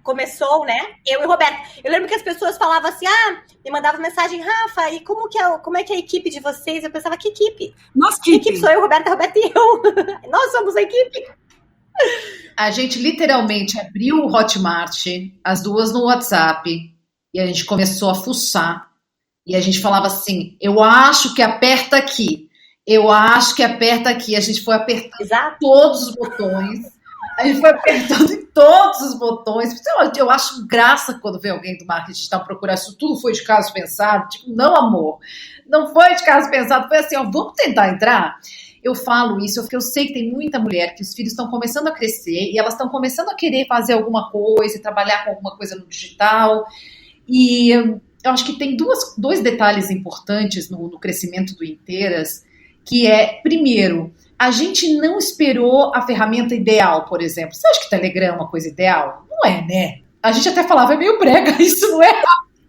começou, né? Eu e Roberta. Eu lembro que as pessoas falavam assim, me mandavam mensagem, Rafa, e como é que é a equipe de vocês? Eu pensava, que equipe? Nossa, que equipe sou eu, Roberta e eu. Nós somos a equipe. A gente literalmente abriu o Hotmart, as duas no WhatsApp, e a gente começou a fuçar. E a gente falava assim, eu acho que aperta aqui. Eu acho que aperta aqui. A gente foi apertando todos os botões. A gente foi apertando em todos os botões. Eu acho graça quando vem alguém do marketing digital procurar isso. Tudo foi de caso pensado. Tipo, não, amor. Não foi de caso pensado. Foi assim, vamos tentar entrar? Eu falo isso porque eu sei que tem muita mulher que os filhos estão começando a crescer e elas estão começando a querer fazer alguma coisa, trabalhar com alguma coisa no digital. E eu acho que tem dois detalhes importantes no crescimento do Inteiras, que é, primeiro, a gente não esperou a ferramenta ideal, por exemplo. Você acha que Telegram é uma coisa ideal? Não é, né? A gente até falava, é meio brega, isso não é?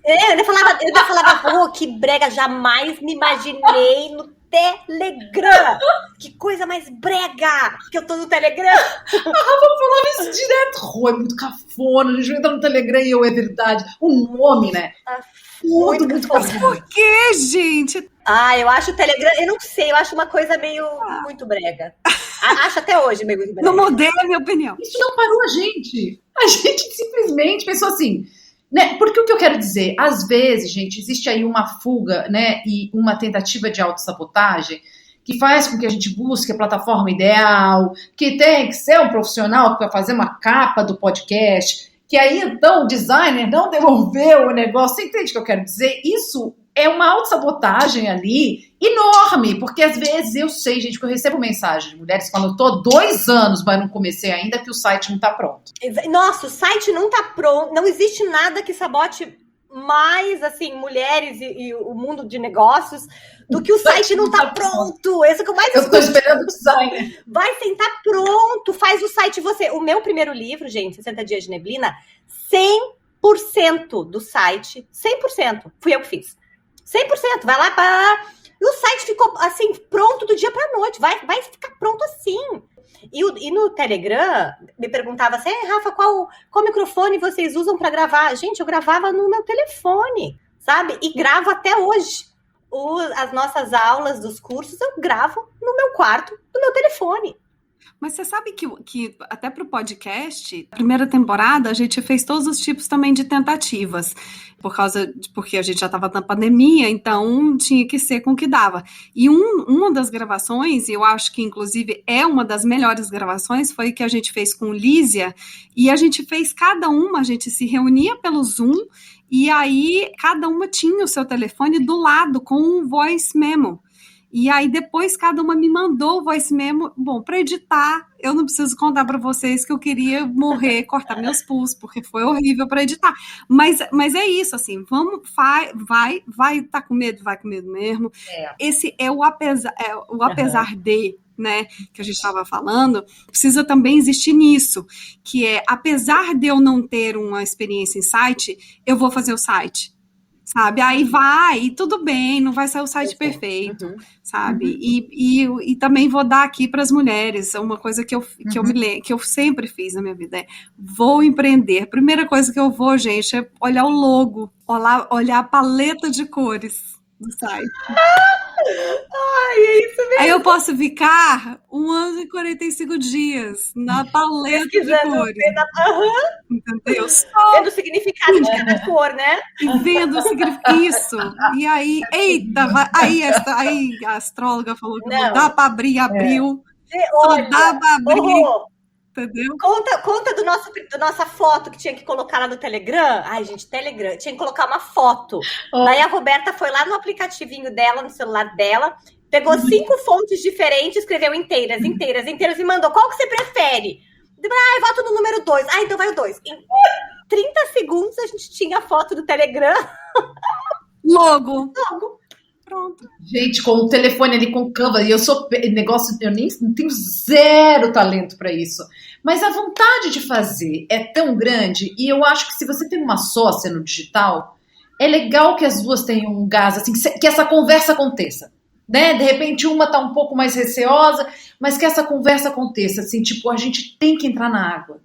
Eu ainda falava, que brega, jamais me imaginei no Telegram. Que coisa mais brega que eu tô no Telegram. A Rafa falava isso direto. É muito cafona, a gente entra no Telegram e é verdade. O nome, né? Muito cafona. Por que, gente? Eu acho o Telegram, eu não sei, eu acho uma coisa meio muito brega. Acho até hoje meio brega. Não mudei a minha opinião. Isso não parou a gente. A gente simplesmente pensou assim... Né? Porque o que eu quero dizer, às vezes, gente, existe aí uma fuga, né, e uma tentativa de autossabotagem que faz com que a gente busque a plataforma ideal, que tem que ser um profissional que vai fazer uma capa do podcast, que aí então o designer não devolveu o negócio. Você entende o que eu quero dizer? Isso é uma autossabotagem ali enorme, porque às vezes eu sei, gente, que eu recebo mensagem de mulheres falando, tô há 2 anos, mas não comecei ainda, que o site não tá pronto. Nossa, o site não tá pronto, não existe nada que sabote mais, assim, mulheres e o mundo de negócios do que o site não tá pronto. Esse é o que eu mais escuto. Eu tô esperando o designer. Vai sentar pronto, faz o site você. O meu primeiro livro, gente, 60 Dias de Neblina, 100% do site, 100%, fui eu que fiz. 100%, vai lá para... E o site ficou, assim, pronto do dia para noite. Vai ficar pronto assim. E no Telegram, me perguntava assim, Rafa, qual microfone vocês usam para gravar? Gente, eu gravava no meu telefone, sabe? E gravo até hoje. As nossas aulas dos cursos, eu gravo no meu quarto, no meu telefone. Mas você sabe que até para o podcast, primeira temporada, a gente fez todos os tipos também de tentativas, porque a gente já estava na pandemia, então tinha que ser com o que dava. E uma das gravações, eu acho que inclusive é uma das melhores gravações, foi que a gente fez com Lísia, e a gente fez a gente se reunia pelo Zoom, e aí cada uma tinha o seu telefone do lado com um voice memo. E aí depois cada uma me mandou o voice memo. Bom, para editar, eu não preciso contar para vocês que eu queria morrer, cortar meus pulsos, porque foi horrível para editar. Mas é isso, assim, vai tá com medo, vai com medo mesmo. Esse é o apesar de, né, que a gente estava falando, precisa também existir nisso, que é, apesar de eu não ter uma experiência em site, eu vou fazer o site. Sabe, aí vai, e tudo bem, não vai sair o site perfeito, sabe, e também vou dar aqui para as mulheres, uma coisa que eu sempre fiz na minha vida, vou empreender, a primeira coisa que eu vou, gente, é olhar o logo, olhar a paleta de cores do site. É isso mesmo. Aí eu posso ficar 1 ano e 45 dias na paleta de cores. Entendeu? Vendo o significado de cada cor, né? E vendo o significado. Isso. E aí, eita, aí a astróloga falou que não dá para abrir abril. Só dá para abrir. Entendeu? Conta da nossa foto que tinha que colocar lá no Telegram. Ai, gente, Telegram. Tinha que colocar uma foto. Daí a Roberta foi lá no aplicativinho dela, no celular dela, pegou 5 fontes diferentes, escreveu inteiras, e mandou. Qual que você prefere? Eu voto no número 2. Então vai o 2. Em 30 segundos a gente tinha a foto do Telegram. Logo. Pronto. Gente, com o telefone ali com Canva, e eu não tenho zero talento para isso. Mas a vontade de fazer é tão grande, e eu acho que se você tem uma sócia no digital, é legal que as duas tenham um gás, assim, que essa conversa aconteça. Né? De repente uma tá um pouco mais receosa, mas que essa conversa aconteça, assim, tipo, a gente tem que entrar na água.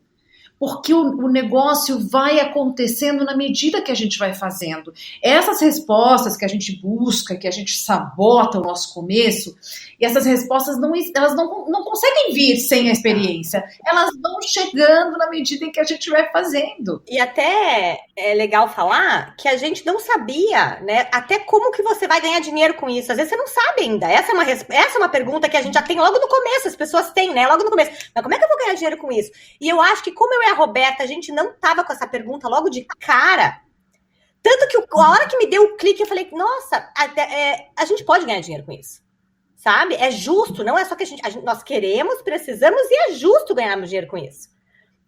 Porque o negócio vai acontecendo na medida que a gente vai fazendo. Essas respostas que a gente busca, que a gente sabota o nosso começo, e essas respostas elas não conseguem vir sem a experiência. Elas vão chegando na medida em que a gente vai fazendo. E até é legal falar que a gente não sabia, né? Até como que você vai ganhar dinheiro com isso. Às vezes você não sabe ainda. Essa é uma pergunta que a gente já tem logo no começo. As pessoas têm, né? Logo no começo. Mas como é que eu vou ganhar dinheiro com isso? E eu acho que como eu e a Roberta, a gente não tava com essa pergunta logo de cara. Tanto que a hora que me deu o clique, eu falei, nossa, a gente pode ganhar dinheiro com isso. Sabe? É justo, não é só que nós queremos, precisamos e é justo ganharmos dinheiro com isso.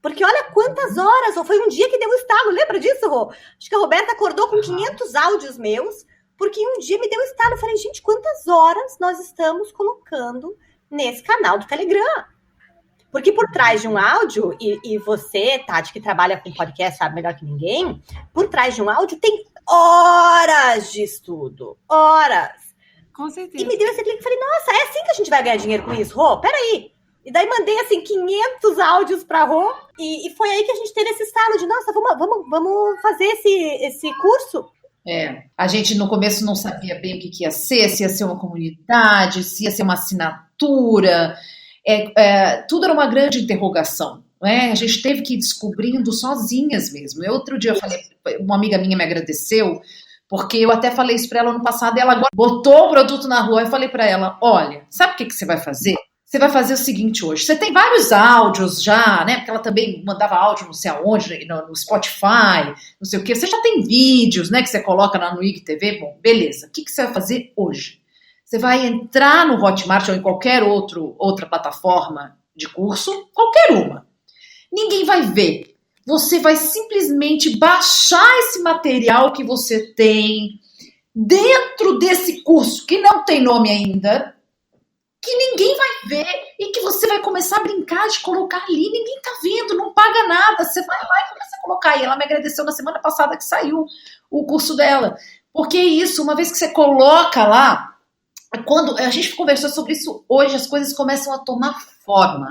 Porque olha quantas horas, foi um dia que deu estalo, lembra disso, Rô? Acho que a Roberta acordou com 500 áudios meus, porque um dia me deu estalo. Eu falei, gente, quantas horas nós estamos colocando nesse canal do Telegram? Porque por trás de um áudio, e você, Tati, que trabalha com podcast, sabe melhor que ninguém, por trás de um áudio tem horas de estudo. Horas. Com certeza. E me deu esse clique e falei, nossa, é assim que a gente vai ganhar dinheiro com isso, Rô? Peraí. E daí mandei, assim, 500 áudios pra Rô, e foi aí que a gente teve esse estalo de, nossa, vamos fazer esse curso. A gente no começo não sabia bem o que ia ser, se ia ser uma comunidade, se ia ser uma assinatura... tudo era uma grande interrogação, né? A gente teve que ir descobrindo sozinhas mesmo. Outro dia eu falei, uma amiga minha me agradeceu, porque eu até falei isso para ela ano passado, e ela agora botou o produto na rua. Eu falei para ela, olha, sabe o que você vai fazer? Você vai fazer o seguinte hoje, você tem vários áudios já, né? Porque ela também mandava áudio não sei aonde, no Spotify, não sei o quê. Você já tem vídeos, né, que você coloca lá no IGTV. Bom, beleza. O que você vai fazer hoje? Você vai entrar no Hotmart ou em qualquer outra plataforma de curso, qualquer uma. Ninguém vai ver. Você vai simplesmente baixar esse material que você tem dentro desse curso, que não tem nome ainda, que ninguém vai ver e que você vai começar a brincar de colocar ali. Ninguém tá vendo, não paga nada. Você vai lá e começa a colocar. E ela me agradeceu na semana passada que saiu o curso dela. Porque isso, uma vez que você coloca lá, quando a gente conversou sobre isso hoje, as coisas começam a tomar forma.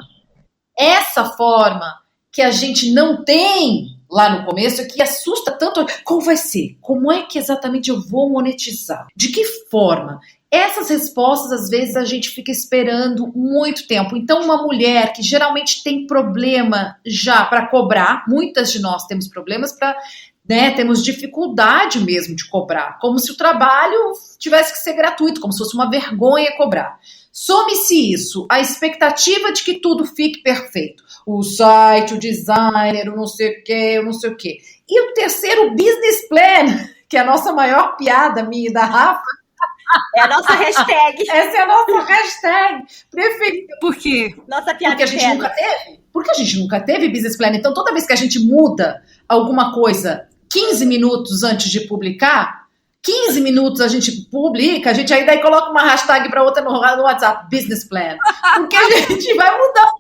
Essa forma que a gente não tem lá no começo, é que assusta tanto. Como vai ser? Como é que exatamente eu vou monetizar? De que forma? Essas respostas, às vezes, a gente fica esperando muito tempo. Então, uma mulher que geralmente tem problema já para cobrar, muitas de nós temos problemas para... Né, temos dificuldade mesmo de cobrar, como se o trabalho tivesse que ser gratuito, como se fosse uma vergonha cobrar. Some-se isso, a expectativa de que tudo fique perfeito. O site, o designer, o não sei o quê. E o terceiro, o business plan, que é a nossa maior piada, minha e da Rafa. É a nossa hashtag. Essa é a nossa hashtag preferida. Por quê? Nossa piada. Porque a gente nunca teve. Porque a gente nunca teve business plan. Então, toda vez que a gente muda alguma coisa 15 minutos antes de publicar, 15 minutos a gente publica, a gente aí daí coloca uma hashtag para outra no WhatsApp, business plan. Porque a gente vai mudando.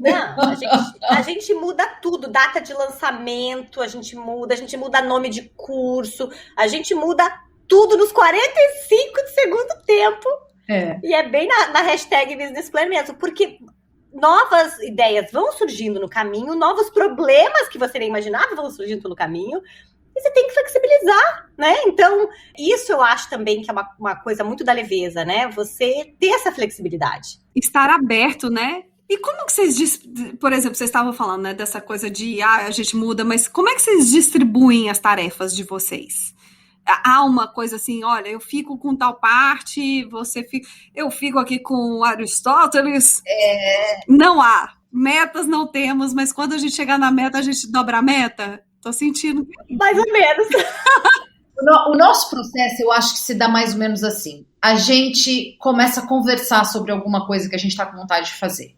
Não, a gente muda tudo, data de lançamento, a gente muda nome de curso, a gente muda tudo nos 45 de segundo tempo. E é bem na hashtag business plan mesmo, porque novas ideias vão surgindo no caminho, novos problemas que você nem imaginava vão surgindo no caminho, e você tem que flexibilizar, né? Então, isso eu acho também que é uma coisa muito da leveza, né? Você ter essa flexibilidade. Estar aberto, né? E como que vocês, por exemplo, vocês estavam falando, né, dessa coisa de, a gente muda, mas como é que vocês distribuem as tarefas de vocês? Há uma coisa assim, olha, eu fico com tal parte, eu fico aqui com Aristóteles. Não há. Metas não temos, mas quando a gente chegar na meta, a gente dobra a meta? Tô sentindo. Mais ou menos. O nosso processo, eu acho que se dá mais ou menos assim. A gente começa a conversar sobre alguma coisa que a gente está com vontade de fazer.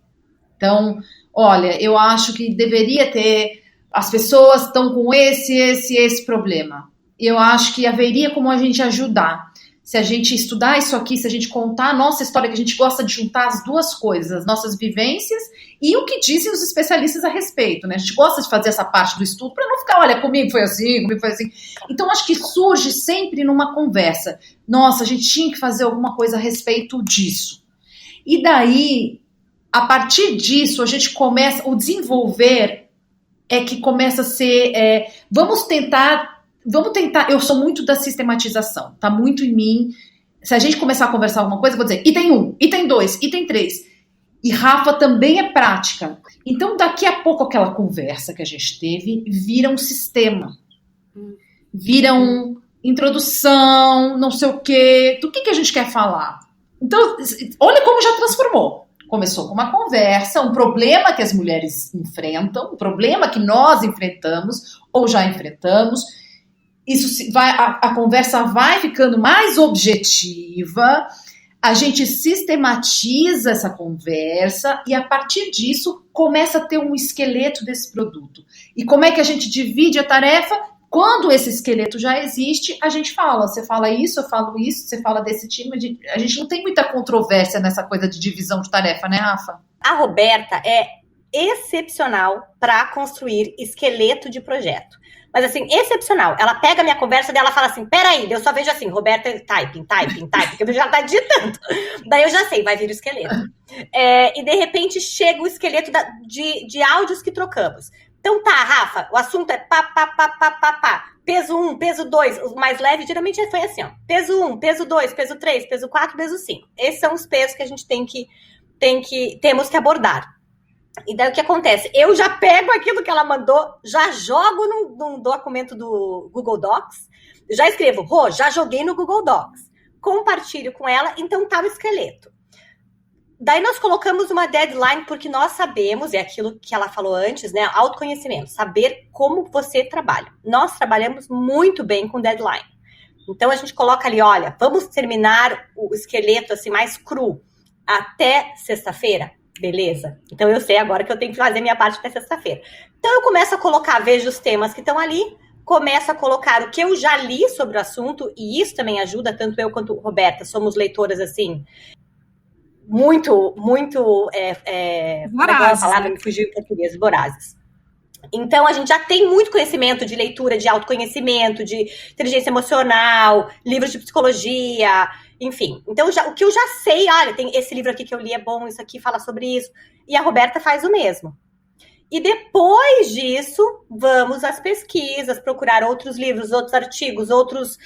Então, olha, eu acho que deveria ter... As pessoas estão com esse problema. Eu acho que haveria como a gente ajudar. Se a gente estudar isso aqui, se a gente contar a nossa história, que a gente gosta de juntar as duas coisas, as nossas vivências e o que dizem os especialistas a respeito, né? A gente gosta de fazer essa parte do estudo para não ficar, olha, comigo foi assim. Então, acho que surge sempre numa conversa. Nossa, a gente tinha que fazer alguma coisa a respeito disso. E daí, a partir disso, a gente começa, o desenvolver é que começa a ser, vamos tentar, eu sou muito da sistematização, tá muito em mim. Se a gente começar a conversar alguma coisa, eu vou dizer, item 1, item 2, item 3. E Rafa também é prática. Então, daqui a pouco, aquela conversa que a gente teve vira um sistema. Vira uma introdução, não sei o quê. Do que a gente quer falar? Então, olha como já transformou. Começou com uma conversa, um problema que as mulheres enfrentam, um problema que nós enfrentamos ou já enfrentamos. Isso vai, a conversa vai ficando mais objetiva, a gente sistematiza essa conversa e a partir disso começa a ter um esqueleto desse produto. E como é que a gente divide a tarefa? Quando esse esqueleto já existe, a gente fala, você fala isso, eu falo isso, você fala desse time. A gente não tem muita controvérsia nessa coisa de divisão de tarefa, né, Rafa? A Roberta é excepcional para construir esqueleto de projeto. Mas assim, excepcional. Ela pega a minha conversa dela e fala assim, peraí, eu só vejo assim, Roberta, typing, porque eu já tá digitando. Daí eu já sei, vai vir o esqueleto. E de repente chega o esqueleto de áudios que trocamos. Então tá, Rafa, o assunto é pá. Peso 1, peso 2, o mais leve geralmente foi assim, ó. Peso 1, peso 2, peso 3, peso 4, peso 5. Esses são os pesos que a gente temos que abordar. E daí o que acontece? Eu já pego aquilo que ela mandou, já jogo num documento do Google Docs, já escrevo, Rô, já joguei no Google Docs, compartilho com ela, então tá o esqueleto. Daí nós colocamos uma deadline, porque nós sabemos, é aquilo que ela falou antes, né? Autoconhecimento, saber como você trabalha. Nós trabalhamos muito bem com deadline. Então a gente coloca ali, olha, vamos terminar o esqueleto assim mais cru até sexta-feira? Beleza. Então eu sei agora que eu tenho que fazer minha parte até sexta-feira. Então eu começo a colocar, vejo os temas que estão ali, começo a colocar o que eu já li sobre o assunto, e isso também ajuda, tanto eu quanto Roberta, somos leitoras assim, muito vorazes, a palavra me fugiu em português, vorazes. Então, a gente já tem muito conhecimento de leitura, de autoconhecimento, de inteligência emocional, livros de psicologia, enfim. Então, o que eu já sei, olha, tem esse livro aqui que eu li é bom, isso aqui fala sobre isso. E a Roberta faz o mesmo. E depois disso, vamos às pesquisas, procurar outros livros, outros artigos, outros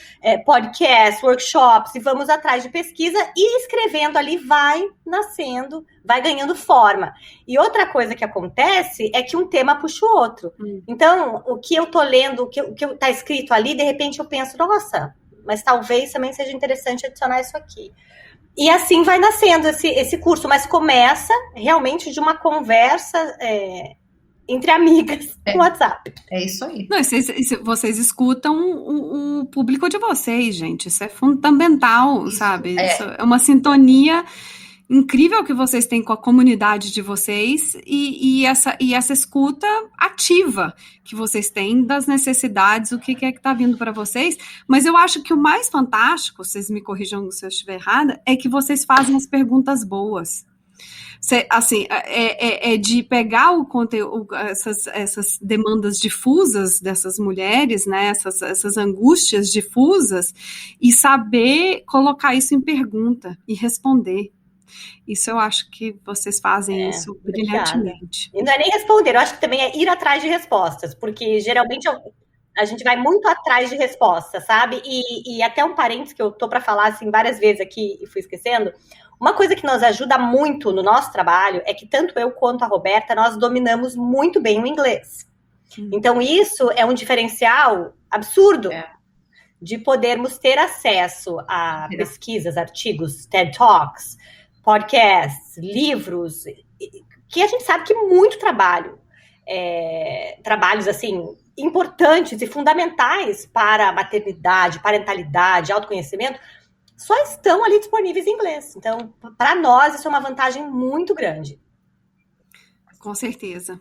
podcasts, workshops, e vamos atrás de pesquisa e escrevendo ali vai nascendo, vai ganhando forma. E outra coisa que acontece é que um tema puxa o outro. Então, o que eu tô lendo, o que tá escrito ali, de repente eu penso, nossa, mas talvez também seja interessante adicionar isso aqui. E assim vai nascendo esse curso, mas começa realmente de uma conversa entre amigas no WhatsApp. É isso aí. Não, vocês escutam o público de vocês, gente. Isso é fundamental, sabe? Isso é uma sintonia incrível que vocês têm com a comunidade de vocês e essa escuta ativa que vocês têm das necessidades, o que é que está vindo para vocês. Mas eu acho que o mais fantástico, vocês me corrijam se eu estiver errada, é que vocês fazem as perguntas boas. Assim, de pegar o conteúdo, essas demandas difusas dessas mulheres, né, essas angústias difusas, e saber colocar isso em pergunta e responder. Isso eu acho que vocês fazem isso brilhantemente. E não é nem responder, eu acho que também é ir atrás de respostas, porque geralmente A gente vai muito atrás de resposta, sabe? E até um parênteses que eu tô para falar assim várias vezes aqui e fui esquecendo. Uma coisa que nos ajuda muito no nosso trabalho é que tanto eu quanto a Roberta, nós dominamos muito bem o inglês. Então, isso é um diferencial absurdo de podermos ter acesso a pesquisas, artigos, TED Talks, podcasts, livros, que a gente sabe que muito trabalho, trabalhos, assim, importantes e fundamentais para a maternidade, parentalidade, autoconhecimento, só estão ali disponíveis em inglês. Então, para nós, isso é uma vantagem muito grande. Com certeza.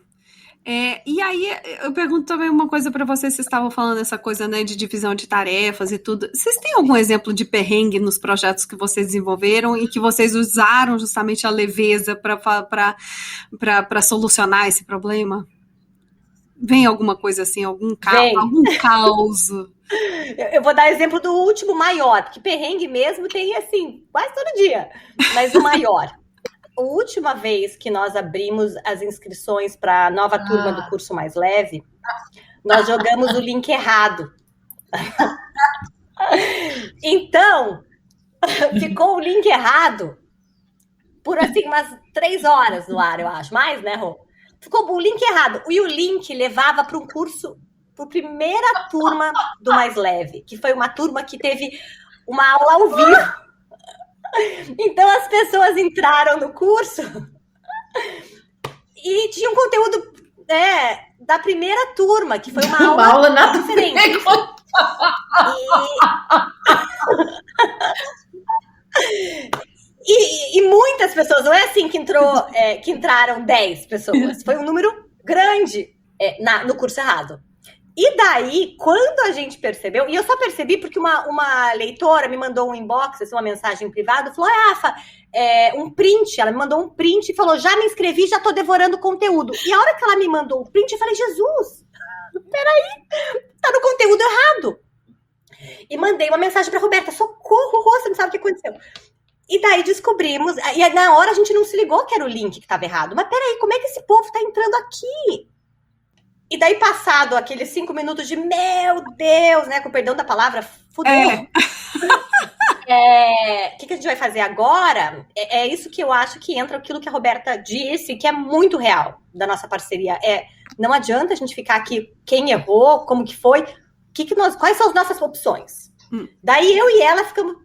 E aí, eu pergunto também uma coisa para vocês, vocês estavam falando essa coisa, né, de divisão de tarefas e tudo. Vocês têm algum exemplo de perrengue nos projetos que vocês desenvolveram e que vocês usaram justamente a leveza para solucionar esse problema? Vem alguma coisa assim, algum caos? Eu vou dar exemplo do último maior, porque perrengue mesmo tem, assim, quase todo dia. Mas o maior. A última vez que nós abrimos as inscrições para a nova turma do curso Mais Leve, nós jogamos o link errado. Então, ficou o link errado por, assim, umas 3 horas no ar, eu acho. Mais, né, Rô? Ficou o link errado. E o link levava para um curso, para a primeira turma do Mais Leve, que foi uma turma que teve uma aula ao vivo. Então, as pessoas entraram no curso e tinha um conteúdo da primeira turma, que foi uma aula nada diferente. E muitas pessoas, não é assim que entraram 10 pessoas, foi um número grande no curso errado. E daí, quando a gente percebeu, e eu só percebi porque uma leitora me mandou um inbox, assim, uma mensagem privada, falou, Rafa, um print, ela me mandou um print e falou, já me inscrevi, já tô devorando o conteúdo. E a hora que ela me mandou o print, eu falei, Jesus, peraí, tá no conteúdo errado. E mandei uma mensagem pra Roberta, socorro, você não sabe o que aconteceu. E daí descobrimos, e na hora a gente não se ligou que era o link que estava errado. Mas peraí, como é que esse povo tá entrando aqui? E daí, passado aqueles 5 minutos de, meu Deus, né, com o perdão da palavra, fudeu. O que a gente vai fazer agora? É isso que eu acho que entra aquilo que a Roberta disse, que é muito real da nossa parceria. Não adianta a gente ficar aqui, quem errou, como que foi, quais são as nossas opções? Daí eu e ela ficamos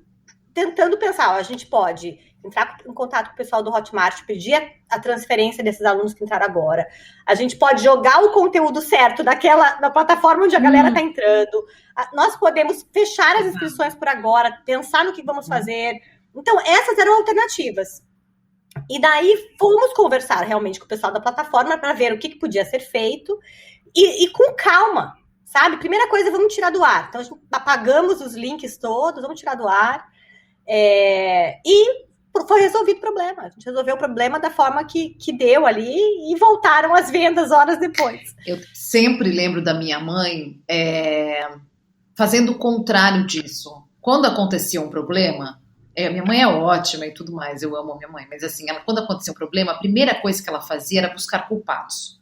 tentando pensar, a gente pode entrar em contato com o pessoal do Hotmart, pedir a transferência desses alunos que entraram agora. A gente pode jogar o conteúdo certo da plataforma onde a galera está entrando. Nós podemos fechar as inscrições por agora, pensar no que vamos fazer. Então, essas eram alternativas. E daí, fomos conversar realmente com o pessoal da plataforma para ver o que podia ser feito e com calma, sabe? Primeira coisa, vamos tirar do ar. Então, a gente apagamos os links todos, vamos tirar do ar. E foi resolvido o problema. A gente resolveu o problema da forma que deu ali e voltaram as vendas horas depois. Eu sempre lembro da minha mãe fazendo o contrário disso. Quando acontecia um problema, minha mãe é ótima e tudo mais, eu amo a minha mãe, mas assim, quando acontecia um problema, a primeira coisa que ela fazia era buscar culpados.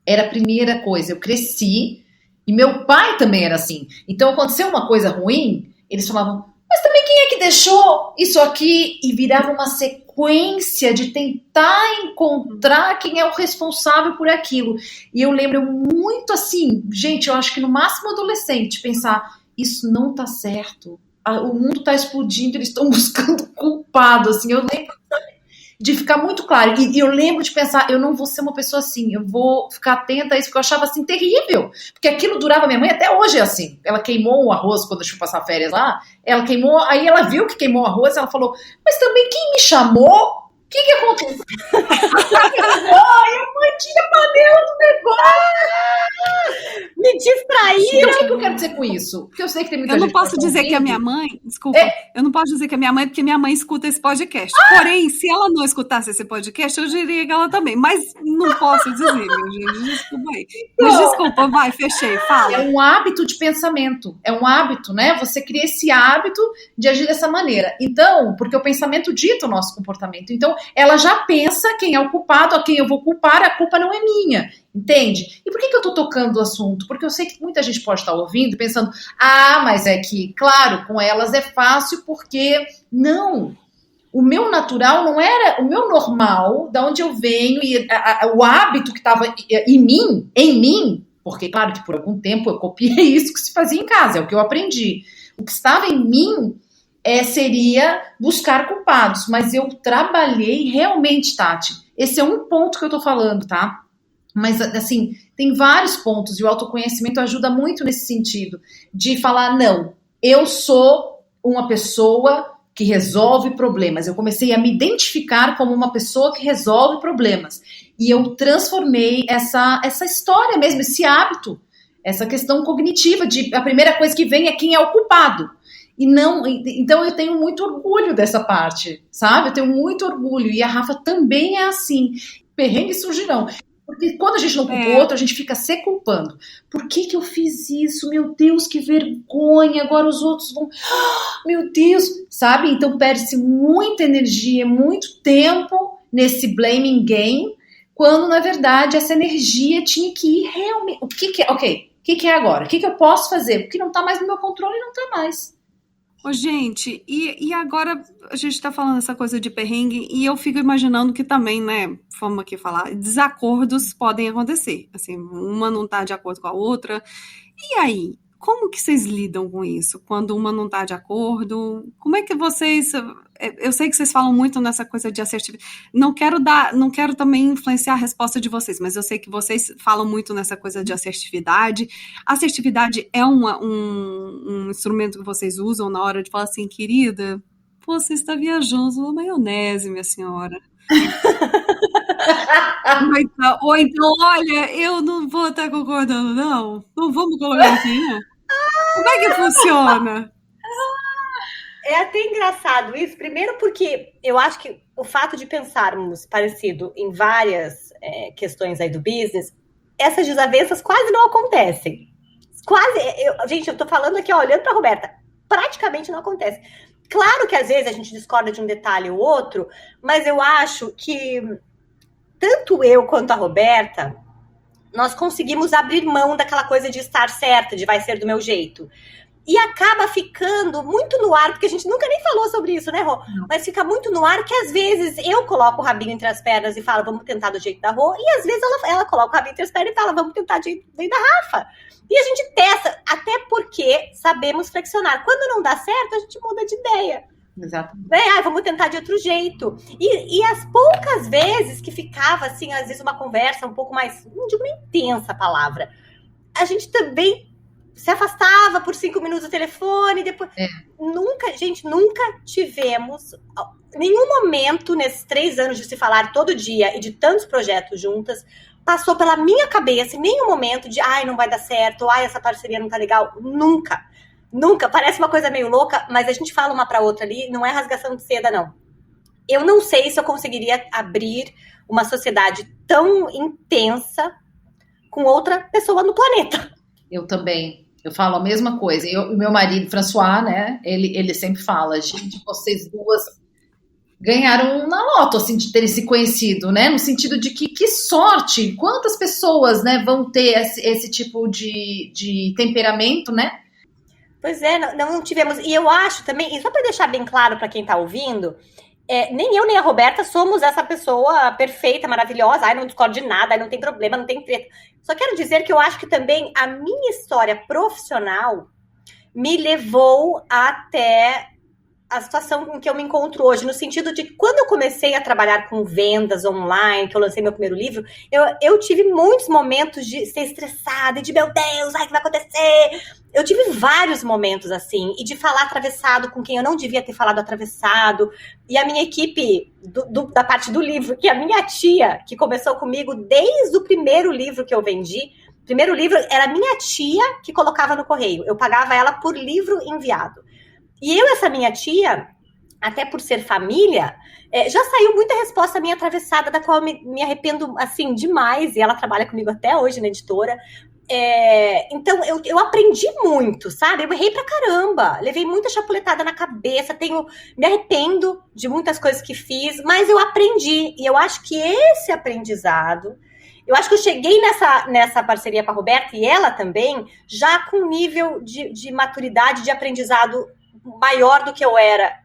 Era a primeira coisa. Eu cresci e meu pai também era assim. Então, aconteceu uma coisa ruim, eles falavam, mas também quem é que deixou isso aqui? E virava uma sequência de tentar encontrar quem é o responsável por aquilo. E eu lembro muito assim, gente, eu acho que no máximo adolescente, pensar, isso não tá certo. O mundo tá explodindo, eles estão buscando culpado, assim. Eu lembro de ficar muito claro. E eu lembro de pensar, eu não vou ser uma pessoa assim, eu vou ficar atenta a isso, porque eu achava assim terrível. Porque aquilo durava, minha mãe até hoje é assim. Ela queimou o arroz quando eu fui passar férias lá, ela queimou, aí ela viu que queimou o arroz, ela falou, mas também quem me chamou? O que aconteceu? Ai, a mãe tinha panela do negócio! Me distraíram! Então, o que eu quero dizer com isso? Porque eu sei que tem muita gente... Eu não posso dizer que a minha mãe... Desculpa. Eu não posso dizer que a minha mãe, porque minha mãe escuta esse podcast. Porém, se ela não escutasse esse podcast, eu diria que ela também. Mas não posso dizer, meu gente. Desculpa aí. Mas desculpa, vai, fechei, fala. É um hábito de pensamento. É um hábito, né? Você cria esse hábito de agir dessa maneira. Então, porque o pensamento dita o nosso comportamento. Então, ela já pensa quem é o culpado, a quem eu vou culpar, a culpa não é minha, entende? E por que eu tô tocando o assunto? Porque eu sei que muita gente pode estar ouvindo pensando, mas é que, claro, com elas é fácil porque... Não, o meu natural não era o meu normal, da onde eu venho, e o hábito que estava em mim, porque claro que por algum tempo eu copiei isso que se fazia em casa, é o que eu aprendi. O que estava em mim seria buscar culpados, mas eu trabalhei realmente, Tati. Esse é um ponto que eu tô falando, tá? Mas, assim, tem vários pontos e o autoconhecimento ajuda muito nesse sentido, de falar, não, eu sou uma pessoa que resolve problemas. Eu comecei a me identificar como uma pessoa que resolve problemas. E eu transformei essa história mesmo, esse hábito, essa questão cognitiva de a primeira coisa que vem é quem é o culpado. Então eu tenho muito orgulho dessa parte, sabe? Eu tenho muito orgulho. E a Rafa também é assim. Perrengues surgirão. Porque quando a gente não culpa o outro, a gente fica se culpando. Por que eu fiz isso? Meu Deus, que vergonha. Agora os outros vão... meu Deus, sabe? Então perde-se muita energia, muito tempo nesse blaming game, quando na verdade essa energia tinha que ir realmente... O que é agora? O que eu posso fazer? Porque não tá mais no meu controle, não tá mais. Ô, gente, e agora a gente tá falando essa coisa de perrengue e eu fico imaginando que também, né, vamos aqui falar, desacordos podem acontecer, assim, uma não tá de acordo com a outra, e aí, como que vocês lidam com isso? Quando uma não tá de acordo, como é que vocês... Eu sei que vocês falam muito nessa coisa de assertividade. Não quero também influenciar a resposta de vocês, mas eu sei que vocês falam muito nessa coisa de assertividade. Assertividade é um instrumento que vocês usam na hora de falar assim, querida, você está viajando na maionese, minha senhora. ou então, olha, eu não vou estar concordando, não. Não vamos colocar aqui, né? Como é que funciona? É até engraçado isso, primeiro porque eu acho que o fato de pensarmos parecido em várias questões aí do business, essas desavenças quase não acontecem. Gente, eu tô falando aqui, ó, olhando pra Roberta, praticamente não acontece. Claro que às vezes a gente discorda de um detalhe ou outro, mas eu acho que tanto eu quanto a Roberta, nós conseguimos abrir mão daquela coisa de estar certa, de vai ser do meu jeito. E acaba ficando muito no ar, porque a gente nunca nem falou sobre isso, né, Rô? Não. Mas fica muito no ar que às vezes eu coloco o rabinho entre as pernas e falo, vamos tentar do jeito da Rô, e às vezes ela coloca o rabinho entre as pernas e fala, vamos tentar do jeito da Rafa. E a gente testa, até porque sabemos flexionar. Quando não dá certo, a gente muda de ideia. Exato. Vamos tentar de outro jeito. E as poucas vezes que ficava, assim, às vezes uma conversa um pouco mais, não digo nem intensa a palavra, a gente também se afastava por 5 minutos do telefone, depois... Nunca tivemos nenhum momento nesses 3 anos de se falar todo dia e de tantos projetos juntas, passou pela minha cabeça em nenhum momento de, não vai dar certo, essa parceria não tá legal. Nunca. Parece uma coisa meio louca, mas a gente fala uma pra outra ali, não é rasgação de seda, não. Eu não sei se eu conseguiria abrir uma sociedade tão intensa com outra pessoa no planeta. Eu também. Eu falo a mesma coisa. O meu marido, François, né? Ele sempre fala, gente, vocês duas ganharam na loto, assim, de terem se conhecido, né? No sentido de que sorte! Quantas pessoas, né, vão ter esse tipo de temperamento, né? Pois é, não tivemos. E eu acho também, e só para deixar bem claro para quem está ouvindo, nem eu nem a Roberta somos essa pessoa perfeita, maravilhosa, não discordo de nada, não tem problema, não tem treta. Só quero dizer que eu acho que também a minha história profissional me levou até a situação em que eu me encontro hoje, no sentido de que quando eu comecei a trabalhar com vendas online, que eu lancei meu primeiro livro, eu tive muitos momentos de ser estressada e de, meu Deus, o que vai acontecer? Eu tive vários momentos assim, e de falar atravessado com quem eu não devia ter falado atravessado, e a minha equipe da parte do livro, que a minha tia, que começou comigo desde o primeiro livro que eu vendi, o primeiro livro era a minha tia que colocava no correio, eu pagava ela por livro enviado. E essa minha tia, até por ser família, já saiu muita resposta minha atravessada, da qual eu me arrependo, assim, demais, e ela trabalha comigo até hoje na editora. Então, eu aprendi muito, sabe? Eu errei pra caramba, levei muita chapuletada na cabeça, me arrependo de muitas coisas que fiz, mas eu aprendi, e eu acho que esse aprendizado, eu acho que eu cheguei nessa parceria com a Roberta, e ela também, já com um nível de maturidade, de aprendizado maior do que eu era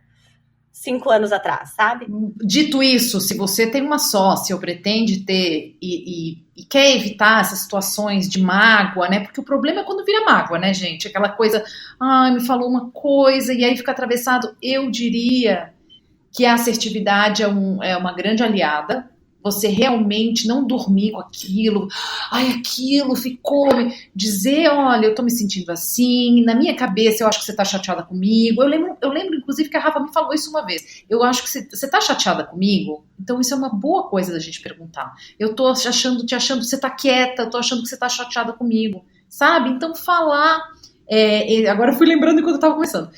5 anos atrás, sabe? Dito isso, se você tem uma sócia ou pretende ter e quer evitar essas situações de mágoa, né? Porque o problema é quando vira mágoa, né, gente? Aquela coisa, me falou uma coisa e aí fica atravessado. Eu diria que a assertividade é uma grande aliada. Você realmente não dormir com aquilo, aquilo ficou, dizer, olha, eu tô me sentindo assim, na minha cabeça eu acho que você tá chateada comigo. Eu lembro inclusive que a Rafa me falou isso uma vez. Eu acho que você tá chateada comigo? Então isso é uma boa coisa da gente perguntar. Eu tô te achando que você tá quieta, eu tô achando que você tá chateada comigo, sabe? Então falar... agora eu fui lembrando enquanto eu estava começando.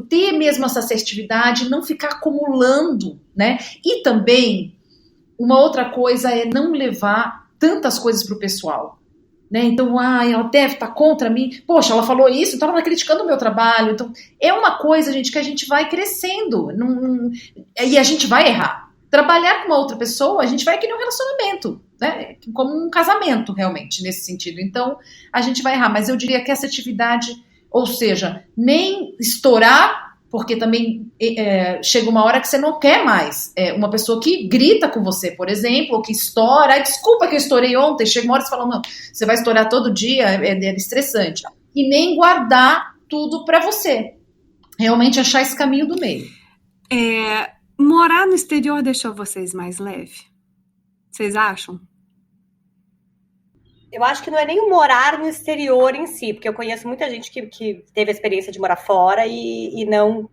Ter mesmo essa assertividade, não ficar acumulando, né? E também, uma outra coisa é não levar tantas coisas para o pessoal, né? Então, ela deve estar contra mim. Poxa, ela falou isso, então ela está criticando o meu trabalho. Então, é uma coisa, gente, que a gente vai crescendo e a gente vai errar. Trabalhar com uma outra pessoa, a gente vai querer um relacionamento, né? Como um casamento, realmente, nesse sentido. Então, a gente vai errar. Mas eu diria que essa atividade, ou seja, nem estourar, porque também chega uma hora que você não quer mais uma pessoa que grita com você, por exemplo, ou que estoura. Desculpa que eu estourei ontem. Chega uma hora e você fala, não, você vai estourar todo dia, é estressante. E nem guardar tudo para você. Realmente achar esse caminho do meio. Morar no exterior deixou vocês mais leve? Vocês acham? Eu acho que não é nem o morar no exterior em si, porque eu conheço muita gente que teve a experiência de morar fora e não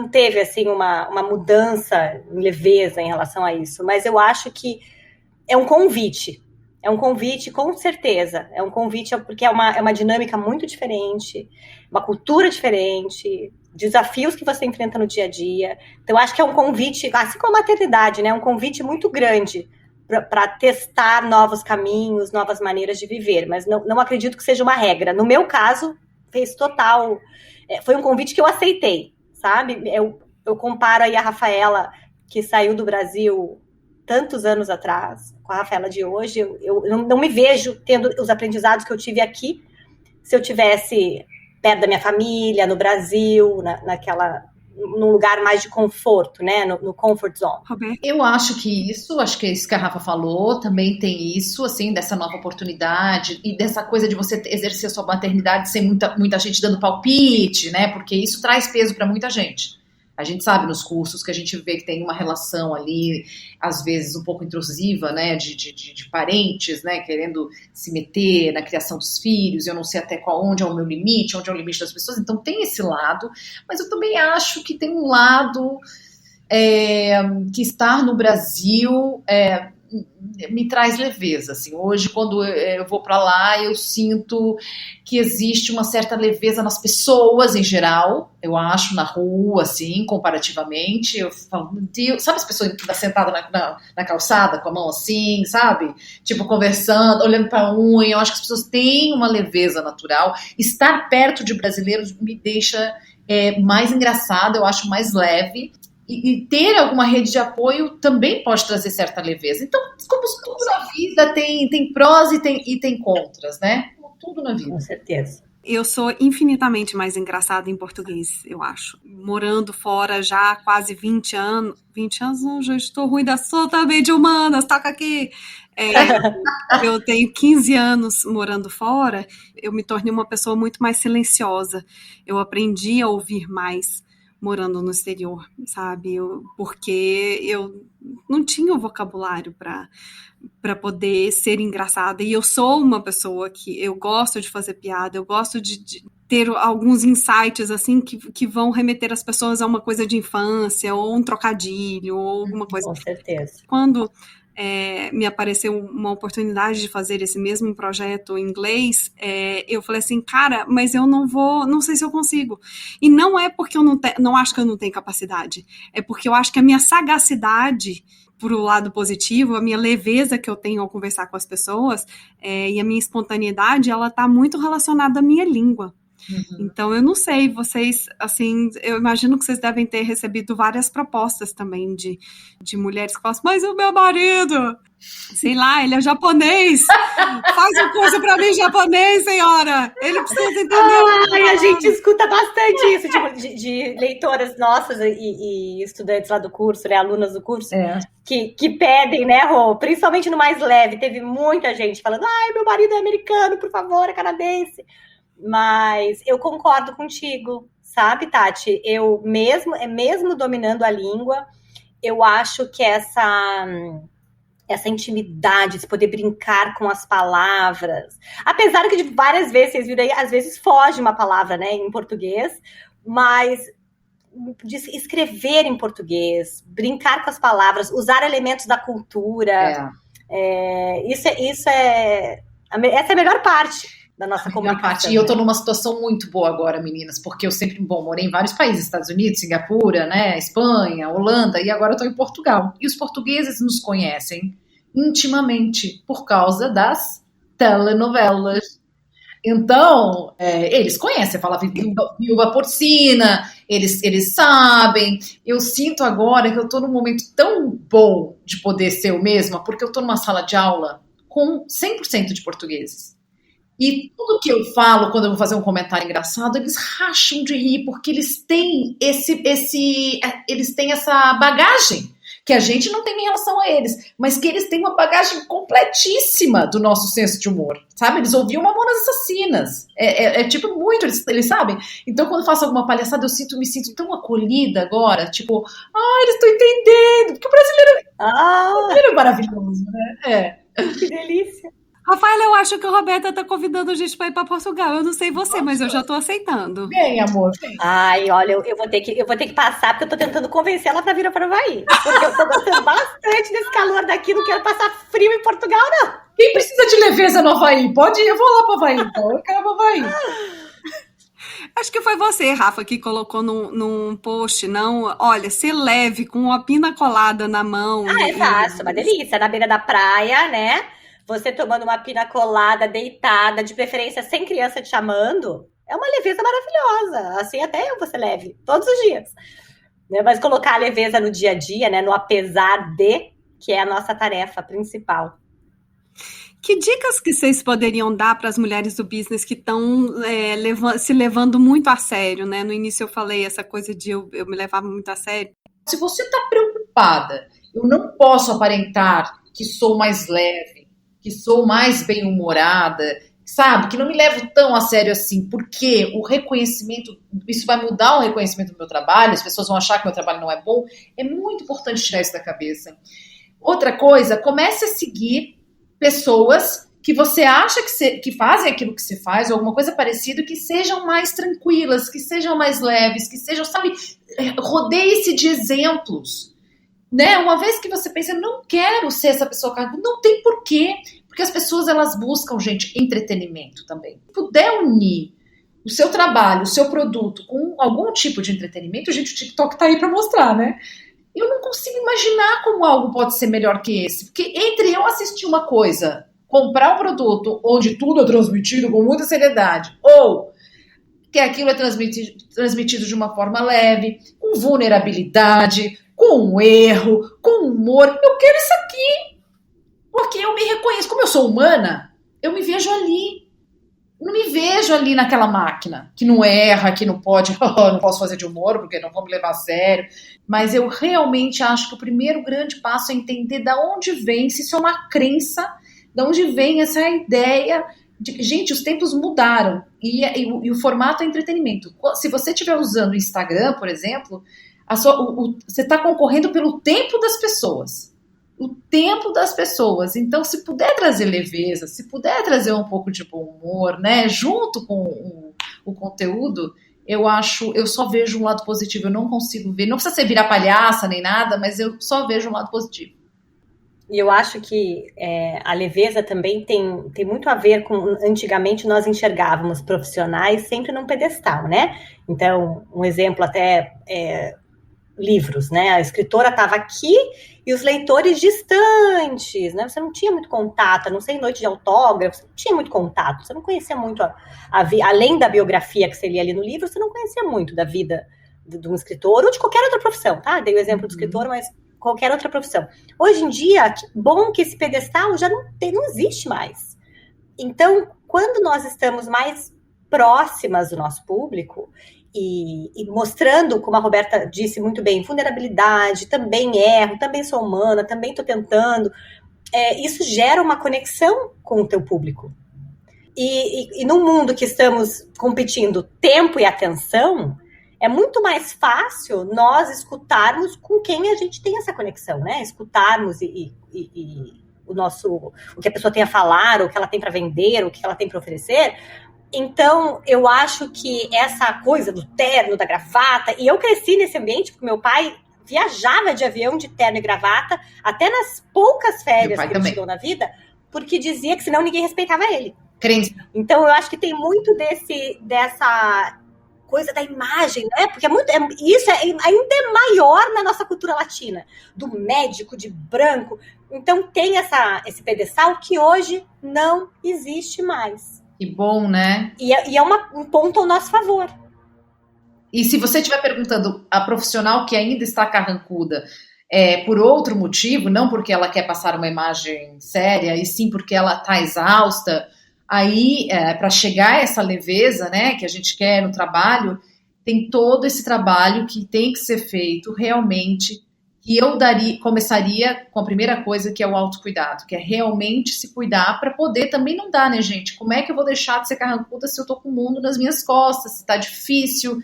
teve, assim, uma mudança em leveza em relação a isso. Mas eu acho que é um convite. É um convite, com certeza. É um convite porque é uma dinâmica muito diferente, uma cultura diferente, desafios que você enfrenta no dia a dia. Então, eu acho que é um convite, assim como a maternidade, né? Um convite muito grande para testar novos caminhos, novas maneiras de viver. Mas não acredito que seja uma regra. No meu caso, fez total... foi um convite que eu aceitei, sabe? Eu comparo aí a Rafaela, que saiu do Brasil tantos anos atrás, com a Rafaela de hoje. Eu não me vejo tendo os aprendizados que eu tive aqui, se eu tivesse perto da minha família, no Brasil, num lugar mais de conforto, né? No comfort zone. Eu acho que é isso que a Rafa falou, também tem isso, assim, dessa nova oportunidade e dessa coisa de você exercer a sua maternidade sem muita gente dando palpite, né? Porque isso traz peso para muita gente. A gente sabe nos cursos que a gente vê que tem uma relação ali, às vezes um pouco intrusiva, né, de parentes, né, querendo se meter na criação dos filhos. Eu não sei até onde é o meu limite, onde é o limite das pessoas. Então tem esse lado, mas eu também acho que tem um lado que estar no Brasil me traz leveza, assim. Hoje, quando eu vou para lá, eu sinto que existe uma certa leveza nas pessoas em geral, eu acho, na rua, assim, comparativamente. Eu falo, meu Deus, sabe as pessoas que estão sentadas na calçada com a mão assim, sabe? Tipo, conversando, olhando para a unha. Eu acho que as pessoas têm uma leveza natural. Estar perto de brasileiros me deixa mais engraçado, eu acho mais leve. E ter alguma rede de apoio também pode trazer certa leveza. Então, como tudo na vida tem prós e tem contras, né? Como tudo na vida. Com certeza. Eu sou infinitamente mais engraçada em português, eu acho. Morando fora já há quase 20 anos. 20 anos não, já estou ruim sou também de humanas, toca aqui. Eu tenho 15 anos morando fora, eu me tornei uma pessoa muito mais silenciosa. Eu aprendi a ouvir mais morando no exterior, sabe? Porque eu não tinha o vocabulário para poder ser engraçada. E eu sou uma pessoa que eu gosto de fazer piada, eu gosto de ter alguns insights assim que vão remeter as pessoas a uma coisa de infância, ou um trocadilho, ou alguma coisa. Com certeza. Quando me apareceu uma oportunidade de fazer esse mesmo projeto em inglês, eu falei assim, cara, mas eu não sei se eu consigo. E não é porque eu não acho que eu não tenho capacidade, é porque eu acho que a minha sagacidade, por um lado positivo, a minha leveza que eu tenho ao conversar com as pessoas, e a minha espontaneidade, ela está muito relacionada à minha língua. Então, eu não sei, vocês, assim, eu imagino que vocês devem ter recebido várias propostas também de mulheres que falam assim, mas o meu marido, sei lá, ele é japonês, faz um curso pra mim japonês, senhora, ele precisa entender. A gente escuta bastante isso, tipo, de leitoras nossas e estudantes lá do curso, né, alunas do curso, que pedem, né, Rô, principalmente no mais leve, teve muita gente falando, ai, meu marido é americano, por favor, é canadense. Mas eu concordo contigo, sabe, Tati? Eu mesmo dominando a língua, eu acho que essa intimidade de poder brincar com as palavras, apesar que de várias vezes, vocês viram aí, às vezes foge uma palavra, né, em português, mas de escrever em português, brincar com as palavras, usar elementos da cultura, essa é a melhor parte da nossa comunicação. E eu tô numa situação muito boa agora, meninas, porque eu sempre, morei em vários países, Estados Unidos, Singapura, né, Espanha, Holanda, e agora eu tô em Portugal. E os portugueses nos conhecem intimamente por causa das telenovelas. Então, eles conhecem, fala viúva porcina, eles sabem. Eu sinto agora que eu tô num momento tão bom de poder ser eu mesma, porque eu tô numa sala de aula com 100% de portugueses. E tudo que eu falo, quando eu vou fazer um comentário engraçado, eles racham de rir, porque eles têm eles têm essa bagagem que a gente não tem em relação a eles, mas que eles têm uma bagagem completíssima do nosso senso de humor, sabe? Eles ouviam Mamonas Assassinas, tipo muito, eles sabem. Então, quando eu faço alguma palhaçada, eu me sinto tão acolhida agora, tipo, eles estão entendendo, porque o brasileiro é maravilhoso, né? Que delícia. Rafaela, eu acho que a Roberta tá convidando a gente pra ir pra Portugal. Eu não sei você, mas eu já tô aceitando. Vem, amor, vem. Ai, olha, eu vou ter que passar, porque eu tô tentando convencer ela pra vir para o Havaí. Porque eu tô gostando bastante desse calor daqui, não quero passar frio em Portugal, não. Quem precisa de leveza no Havaí? Pode ir, eu vou lá pro Havaí, então. Eu quero pro Havaí. Acho que foi você, Rafa, que colocou num post, não? Olha, ser leve, com uma pina colada na mão. É fácil, uma delícia. Na beira da praia, né? Você tomando uma pina colada, deitada, de preferência sem criança te chamando, é uma leveza maravilhosa. Assim até eu vou ser leve, todos os dias. Né? Mas colocar a leveza no dia a dia, né? No apesar de, que é a nossa tarefa principal. Que dicas que vocês poderiam dar para as mulheres do business que estão se levando muito a sério, né? No início eu falei essa coisa de eu me levava muito a sério. Se você está preocupada, eu não posso aparentar que sou mais leve, que sou mais bem-humorada, sabe? Que não me levo tão a sério assim, porque o reconhecimento, isso vai mudar o reconhecimento do meu trabalho, as pessoas vão achar que meu trabalho não é bom. É muito importante tirar isso da cabeça. Outra coisa, comece a seguir pessoas que você acha que fazem aquilo que você faz, ou alguma coisa parecida, que sejam mais tranquilas, que sejam mais leves, que sejam, sabe, rodeie-se de exemplos. Né? Uma vez que você pensa, não quero ser essa pessoa, não tem porquê, porque as pessoas, elas buscam, gente, entretenimento também. Se puder unir o seu trabalho, o seu produto com algum tipo de entretenimento, gente, o TikTok tá aí para mostrar, né? Eu não consigo imaginar como algo pode ser melhor que esse, porque entre eu assistir uma coisa, comprar um produto onde tudo é transmitido com muita seriedade, ou que aquilo é transmitido de uma forma leve, com vulnerabilidade, com um erro, com humor. Eu quero isso aqui, porque eu me reconheço. Como eu sou humana, eu me vejo ali. Eu não me vejo ali naquela máquina, que não erra, que não pode, não posso fazer de humor, porque não vou me levar a sério. Mas eu realmente acho que o primeiro grande passo é entender de onde vem, se isso é uma crença, de onde vem essa ideia de, gente, os tempos mudaram, e o formato é entretenimento. Se você estiver usando o Instagram, por exemplo, você está concorrendo pelo tempo das pessoas. O tempo das pessoas. Então, se puder trazer leveza, se puder trazer um pouco de bom humor, né, junto com o conteúdo, eu só vejo um lado positivo. Eu não consigo ver, não precisa ser virar palhaça nem nada, mas eu só vejo um lado positivo. E eu acho que a leveza também tem muito a ver com... Antigamente nós enxergávamos profissionais sempre num pedestal, né? Então, um exemplo até livros, né? A escritora estava aqui e os leitores distantes, né? Você não tinha muito contato, a não ser em noite de autógrafo, você não tinha muito contato, você não conhecia muito além da biografia que você lia ali no livro, você não conhecia muito da vida de um escritor ou de qualquer outra profissão, tá? Dei o exemplo do escritor, mas qualquer outra profissão. Hoje em dia, que bom que esse pedestal já não existe mais. Então, quando nós estamos mais próximas do nosso público e mostrando, como a Roberta disse muito bem, vulnerabilidade, também erro, também sou humana, também estou tentando, isso gera uma conexão com o teu público. E num mundo que estamos competindo tempo e atenção, é muito mais fácil nós escutarmos com quem a gente tem essa conexão, né? Escutarmos o que a pessoa tem a falar, o que ela tem para vender, o que ela tem para oferecer. Então, eu acho que essa coisa do terno, da gravata, e eu cresci nesse ambiente porque meu pai viajava de avião de terno e gravata, até nas poucas férias que ele tirou na vida, porque dizia que senão ninguém respeitava ele. Então, eu acho que tem muito dessa coisa da imagem, né? Porque isso ainda é maior na nossa cultura latina, do médico de branco. Então tem esse pedestal que hoje não existe mais. Que bom, né? E é um ponto ao nosso favor. E se você estiver perguntando a profissional que ainda está carrancuda, por outro motivo, não porque ela quer passar uma imagem séria, e sim porque ela está exausta, aí, para chegar a essa leveza, né, que a gente quer no trabalho, tem todo esse trabalho que tem que ser feito realmente, e eu começaria com a primeira coisa, que é o autocuidado, que é realmente se cuidar para poder também não dar, né, gente? Como é que eu vou deixar de ser carrancuda se eu tô com o mundo nas minhas costas, se tá difícil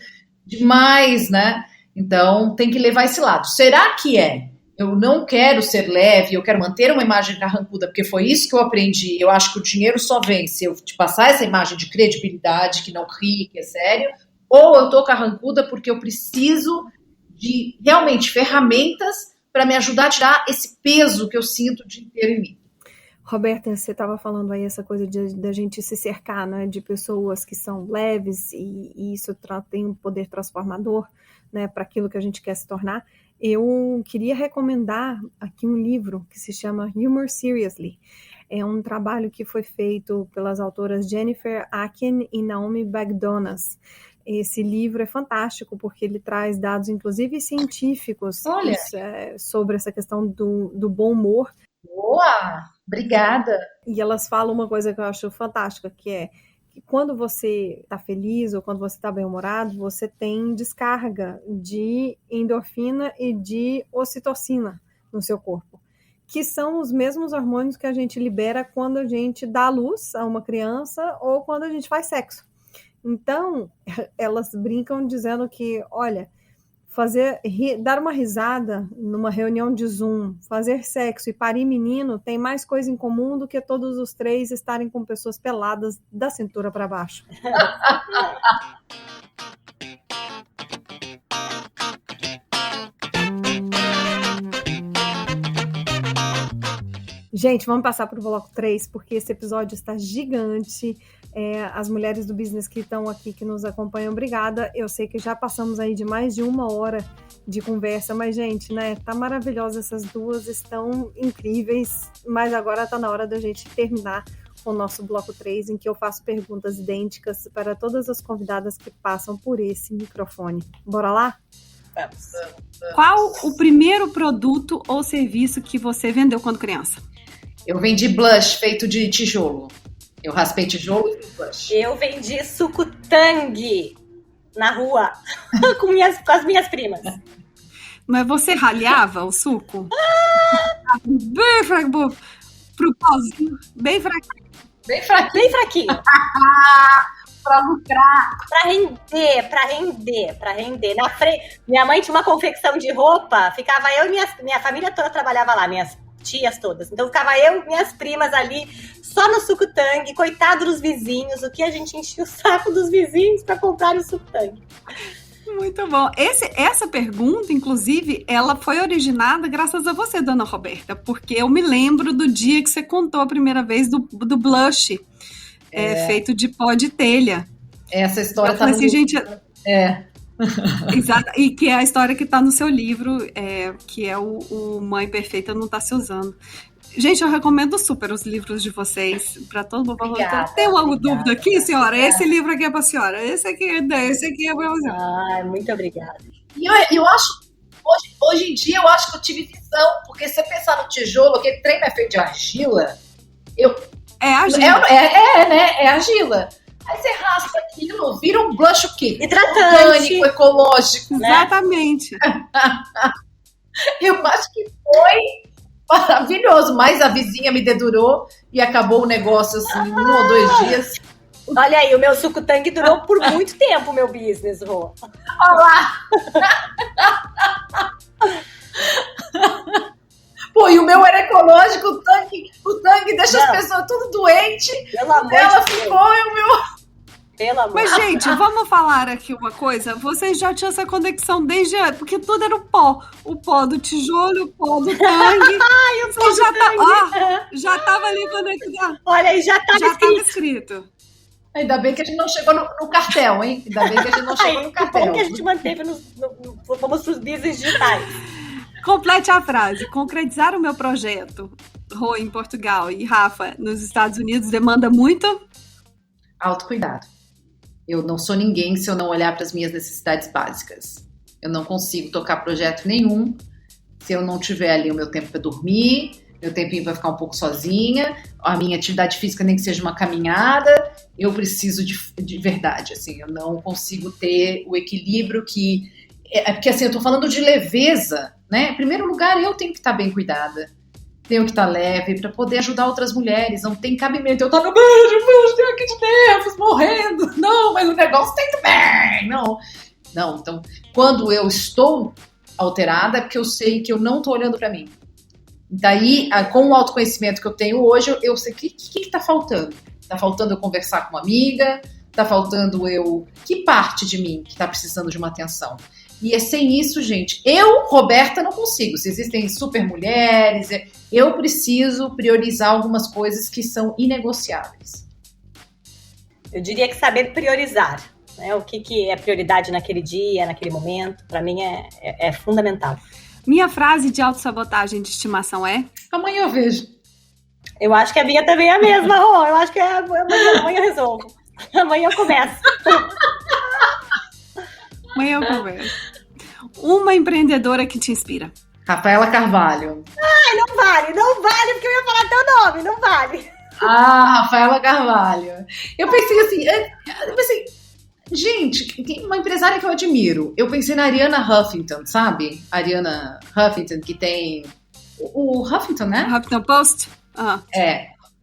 demais, né? Então, tem que levar esse lado. Será que eu não quero ser leve, eu quero manter uma imagem carrancuda, porque foi isso que eu aprendi, eu acho que o dinheiro só vem se eu te passar essa imagem de credibilidade, que não ri, que é sério, ou eu tô carrancuda porque eu preciso de, realmente, ferramentas para me ajudar a tirar esse peso que eu sinto o dia inteiro em mim. Roberta, você estava falando aí essa coisa da gente se cercar, né, de pessoas que são leves e isso tem um poder transformador, né, para aquilo que a gente quer se tornar. Eu queria recomendar aqui um livro que se chama Humor Seriously. É um trabalho que foi feito pelas autoras Jennifer Akin e Naomi Bagdonas. Esse livro é fantástico porque ele traz dados, inclusive científicos, sobre essa questão do bom humor. Boa! Obrigada! E elas falam uma coisa que eu acho fantástica, que é que quando você está feliz ou quando você está bem-humorado, você tem descarga de endorfina e de ocitocina no seu corpo, que são os mesmos hormônios que a gente libera quando a gente dá luz a uma criança ou quando a gente faz sexo. Então, elas brincam dizendo que, olha, dar uma risada numa reunião de Zoom, fazer sexo e parir menino tem mais coisa em comum do que todos os três estarem com pessoas peladas da cintura para baixo. Gente, vamos passar para o bloco 3, porque esse episódio está gigante. As mulheres do business que estão aqui, que nos acompanham, obrigada. Eu sei que já passamos aí de mais de 1 hora de conversa, mas, gente, né, tá maravilhosa, essas duas estão incríveis, mas agora tá na hora da gente terminar com o nosso bloco 3, em que eu faço perguntas idênticas para todas as convidadas que passam por esse microfone. Bora lá? Vamos. Qual o primeiro produto ou serviço que você vendeu quando criança? Eu vendi blush feito de tijolo. Eu raspei tijolo e fiz blush. Eu vendi suco Tang na rua com as minhas primas. Mas você ralhava o suco? Bem fraco, pro pauzinho, bem fraquinho. Bem fraquinho. Bem fraquinho. Pra lucrar. Pra render. Na frente, minha mãe tinha uma confecção de roupa, ficava eu e minha família toda trabalhava lá, minhas tias todas. Então ficava eu e minhas primas ali, só no suco Tang, coitado dos vizinhos, o que a gente enchia o saco dos vizinhos pra comprar o suco Tang. Muito bom. Essa pergunta, inclusive, ela foi originada graças a você, dona Roberta, porque eu me lembro do dia que você contou a primeira vez do blush feito de pó de telha. Essa história tá no assim, gente. Exato, e que é a história que está no seu livro, que é o Mãe Perfeita Não Tá Se Usando. Gente, eu recomendo super os livros de vocês para todo mundo. Tem alguma dúvida aqui, senhora? Obrigada. Esse livro aqui é para a senhora. Esse aqui é para a senhora. Muito obrigada. E eu acho, hoje em dia, eu acho que eu tive visão, porque se você pensar no tijolo, aquele trem é feito de argila. É argila. Né? É argila. Aí você raspa aquilo, vira um blush o quê? Hidratante. Orgânico, ecológico. Né? Exatamente. Eu acho que foi maravilhoso, mas a vizinha me dedurou e acabou o negócio assim, 1 ou 2 dias. Olha aí, o meu suco tangue durou por muito tempo, o meu business, Rô. Olha lá! Pô, e o meu era ecológico, o tangue deixa as pessoas tudo doentes. Ela ficou e o meu... Mas, gente, vamos falar aqui uma coisa. Vocês já tinham essa conexão desde... Porque tudo era o pó do tijolo, o pó do tangue. Ai, o pó do tangue. Já estava ali conectado. Olha aí, já estava escrito. Ainda bem que a gente não chegou no cartel, hein? Ainda bem que a gente não chegou no cartel. Bom que a gente manteve vamos para os business digitais. Complete a frase. Concretizar o meu projeto, Rô, em Portugal, e Rafa, nos Estados Unidos, demanda muito... autocuidado. Eu não sou ninguém se eu não olhar para as minhas necessidades básicas. Eu não consigo tocar projeto nenhum se eu não tiver ali o meu tempo para dormir, meu tempinho para ficar um pouco sozinha, a minha atividade física nem que seja uma caminhada. Eu preciso de verdade, assim, eu não consigo ter o equilíbrio que... porque assim, eu tô falando de leveza, né? Em primeiro lugar, eu tenho que estar bem cuidada. Tenho que estar leve para poder ajudar outras mulheres. Não tem cabimento. Eu tô no beijo, tenho aqui de nervos, morrendo. Não, mas o negócio tem que bem. Não, então, quando eu estou alterada, é porque eu sei que eu não estou olhando para mim. Daí, com o autoconhecimento que eu tenho hoje, eu sei o que está faltando. Está faltando eu conversar com uma amiga? Está faltando que parte de mim que está precisando de uma atenção? E sem isso, gente, eu, Roberta, não consigo. Se existem super mulheres, eu preciso priorizar algumas coisas que são inegociáveis. Eu diria que saber priorizar, né? O que é prioridade naquele dia, naquele momento, para mim é fundamental. Minha frase de autossabotagem de estimação é? Amanhã eu vejo. Eu acho que a minha também é a mesma, Rô. Eu acho que amanhã eu resolvo. Amanhã eu começo. Amanhã eu converso. Uma empreendedora que te inspira. Rafaela Carvalho. Ai, não vale, porque eu ia falar teu nome, não vale. Rafaela Carvalho. Eu pensei assim, gente, uma empresária que eu admiro. Eu pensei na Arianna Huffington, sabe? Arianna Huffington, que tem o Huffington, né? Huffington Post?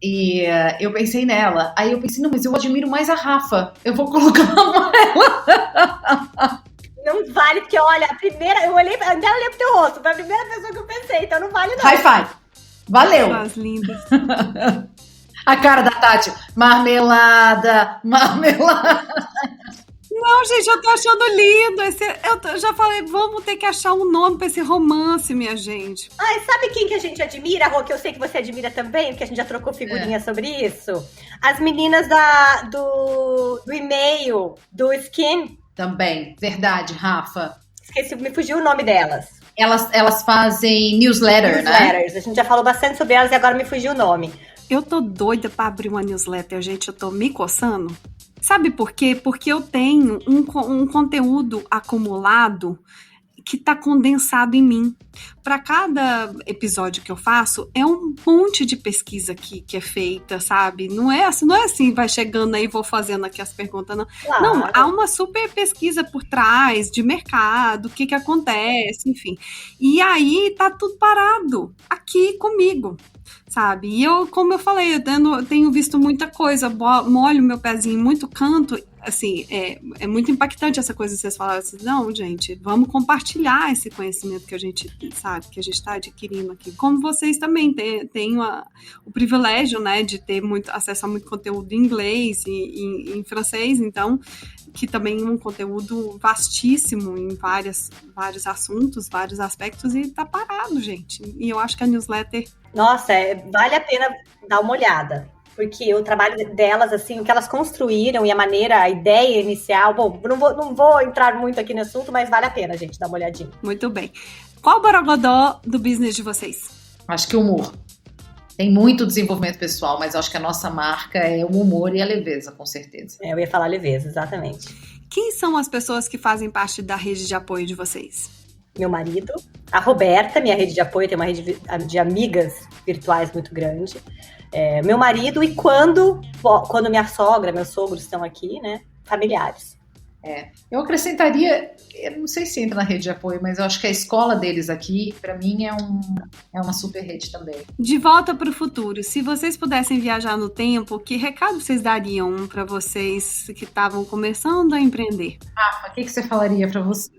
E eu pensei nela. Aí eu pensei, não, mas eu admiro mais a Rafa. Eu vou colocar ela. Não vale, porque olha, eu olhei pro teu rosto, foi a primeira pessoa que eu pensei, então não vale não. High five. Valeu. As lindas. A cara da Tati, marmelada. Não, gente, eu tô achando lindo. Eu já falei, vamos ter que achar um nome pra esse romance, minha gente. Ai, sabe quem que a gente admira, Rô? Que eu sei que você admira também, porque a gente já trocou figurinha sobre isso. As meninas do e-mail, do Skin. Também, verdade, Rafa. Esqueci, me fugiu o nome delas. Elas fazem newsletters, né? Newsletters, a gente já falou bastante sobre elas e agora me fugiu o nome. Eu tô doida pra abrir uma newsletter, gente, eu tô me coçando. Sabe por quê? Porque eu tenho um conteúdo acumulado que tá condensado em mim. Para cada episódio que eu faço, é um monte de pesquisa que é feita, sabe? Não é assim, vai chegando aí, vou fazendo aqui as perguntas, não. Claro. Não, há uma super pesquisa por trás, de mercado, o que acontece, enfim. E aí, tá tudo parado aqui comigo, sabe? E como eu falei, eu tenho visto muita coisa, molho meu pezinho em muito canto, assim, é muito impactante essa coisa que vocês falaram assim, não, gente, vamos compartilhar esse conhecimento que a gente sabe, que a gente está adquirindo aqui. Como vocês também têm o privilégio, né, de ter acesso a muito conteúdo em inglês e em francês, então, que também é um conteúdo vastíssimo em vários assuntos, vários aspectos, e tá parado, gente. E eu acho que a newsletter... Nossa, vale a pena dar uma olhada. Porque o trabalho delas, assim, o que elas construíram e a ideia inicial... Bom, não vou entrar muito aqui no assunto, mas vale a pena, gente, dar uma olhadinha. Muito bem. Qual o borogodó do business de vocês? Acho que o humor. Tem muito desenvolvimento pessoal, mas acho que a nossa marca é o humor e a leveza, com certeza. Eu ia falar leveza, exatamente. Quem são as pessoas que fazem parte da rede de apoio de vocês? Meu marido, a Roberta, minha rede de apoio, tem uma rede de amigas virtuais muito grande. Meu marido e quando minha sogra, meu sogro estão aqui, né, familiares. Eu acrescentaria, eu não sei se entra na rede de apoio, mas eu acho que a escola deles aqui, para mim, é uma super rede também. De volta para o futuro, se vocês pudessem viajar no tempo, que recado vocês dariam para vocês que estavam começando a empreender? Rafa, o que você falaria para você?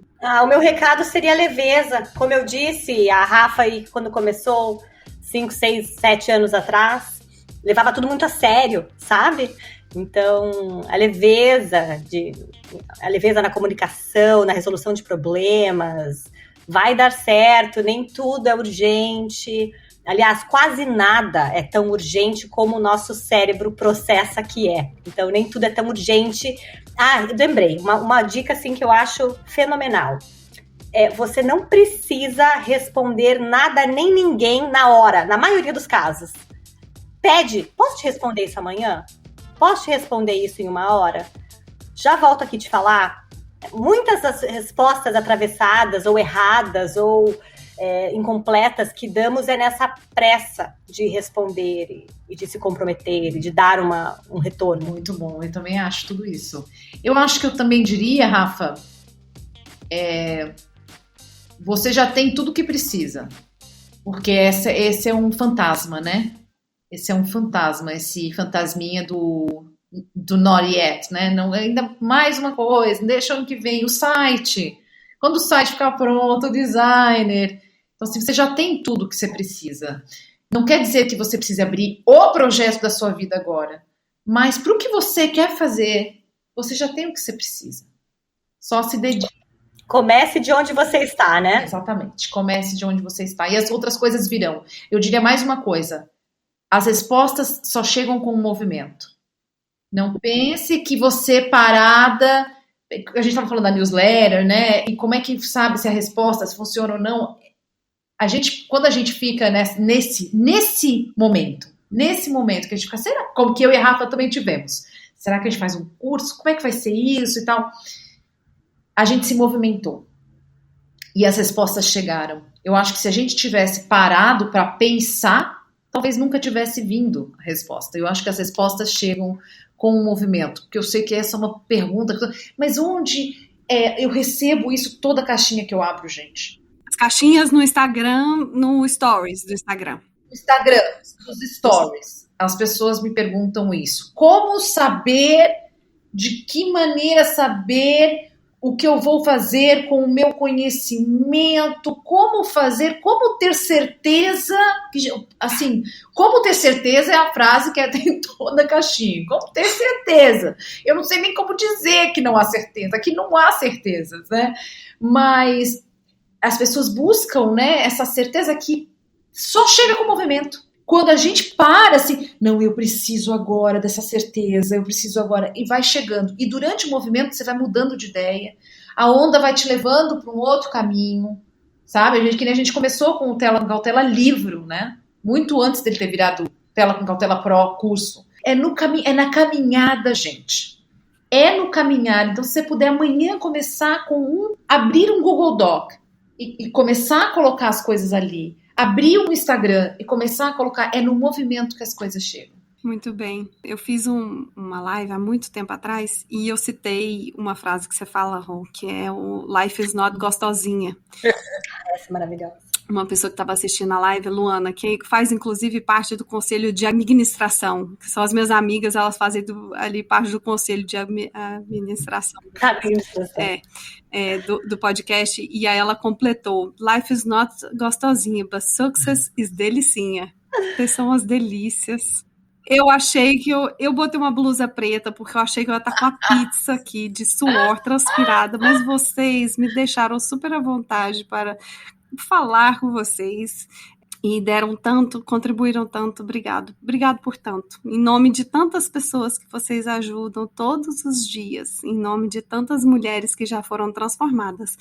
O meu recado seria leveza. Como eu disse, a Rafa, aí, quando começou 5, 6, 7 anos atrás, levava tudo muito a sério, sabe? Então, a leveza na comunicação, na resolução de problemas, vai dar certo, nem tudo é urgente. Aliás, quase nada é tão urgente como o nosso cérebro processa que é. Então, nem tudo é tão urgente. Eu lembrei, uma dica assim que eu acho fenomenal. Você não precisa responder nada nem ninguém na hora, na maioria dos casos. Pede, posso te responder isso amanhã? Posso te responder isso em 1 hora? Já volto aqui te falar. Muitas das respostas atravessadas ou erradas ou incompletas que damos nessa pressa de responder e de se comprometer e de dar um retorno. Muito bom, eu também acho tudo isso. Eu acho que eu também diria, Rafa, você já tem tudo o que precisa, porque esse é um fantasma, né? Esse é um fantasma, esse fantasminha do not yet, né? Não, ainda mais uma coisa, deixa ano que vem o site. Quando o site ficar pronto, o designer. Então, assim, você já tem tudo que você precisa. Não quer dizer que você precise abrir o projeto da sua vida agora, mas para o que você quer fazer, você já tem o que você precisa. Só se dedique. Comece de onde você está, né? Exatamente, comece de onde você está. E as outras coisas virão. Eu diria mais uma coisa. As respostas só chegam com o movimento. Não pense que você parada... A gente estava falando da newsletter, né? E como é que sabe se a resposta se funciona ou não? Quando a gente fica nesse momento que a gente fica, será? Como que eu e a Rafa também tivemos. Será que a gente faz um curso? Como é que vai ser isso e tal? A gente se movimentou. E as respostas chegaram. Eu acho que se a gente tivesse parado para pensar, talvez nunca tivesse vindo a resposta. Eu acho que as respostas chegam com o movimento. Porque eu sei que essa é uma pergunta. Mas onde eu recebo isso toda a caixinha que eu abro, gente? As caixinhas no Instagram, no Stories do Instagram. Instagram, nos Stories. As pessoas me perguntam isso. Como saber, de que maneira saber o que eu vou fazer com o meu conhecimento, como ter certeza, assim, como ter certeza é a frase que tem toda a caixinha, como ter certeza, eu não sei nem como dizer que não há certeza, que não há certezas, né, mas as pessoas buscam, né, essa certeza que só chega com o movimento. Quando a gente para assim, não, eu preciso agora dessa certeza, eu preciso agora, e vai chegando. E durante o movimento você vai mudando de ideia, a onda vai te levando para um outro caminho, sabe? Que nem a gente começou com o Tela com Cautela livro, né? Muito antes dele ter virado Tela com Cautela Pro curso. É na caminhada, gente. É no caminhar. Então, se você puder amanhã começar abrir um Google Doc e começar a colocar as coisas ali, abrir um Instagram e começar a colocar, é no movimento que as coisas chegam. Muito bem. Eu fiz uma live há muito tempo atrás e eu citei uma frase que você fala, Rô, que é o Life is not gostosinha. Essa é maravilhosa. uma pessoa que estava assistindo a live, Luana, que faz inclusive parte do conselho de administração, que são as minhas amigas, elas fazem ali parte do conselho de administração. Do podcast, e aí ela completou: Life is not gostosinha, but success is delicinha. Vocês são as delícias. Eu achei que eu botei uma blusa preta porque eu achei que eu ia estar com a pizza aqui de suor transpirada, mas vocês me deixaram super à vontade para falar com vocês e deram tanto, contribuíram tanto. Obrigado por tanto, em nome de tantas pessoas que vocês ajudam todos os dias, em nome de tantas mulheres que já foram transformadas.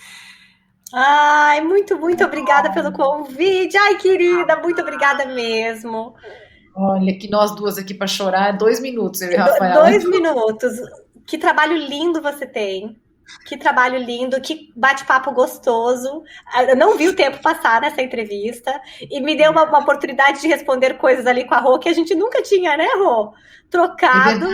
Ai, muito obrigada pelo convite. Ai, querida, muito obrigada mesmo. Olha, que nós duas aqui para chorar, 2 minutos, eu e Rafael. 2 minutos. Que trabalho lindo você tem. Que trabalho lindo, que bate-papo gostoso. Eu não vi o tempo passar nessa entrevista e me deu uma oportunidade de responder coisas ali com a Rô que a gente nunca tinha, né, Rô? Trocado.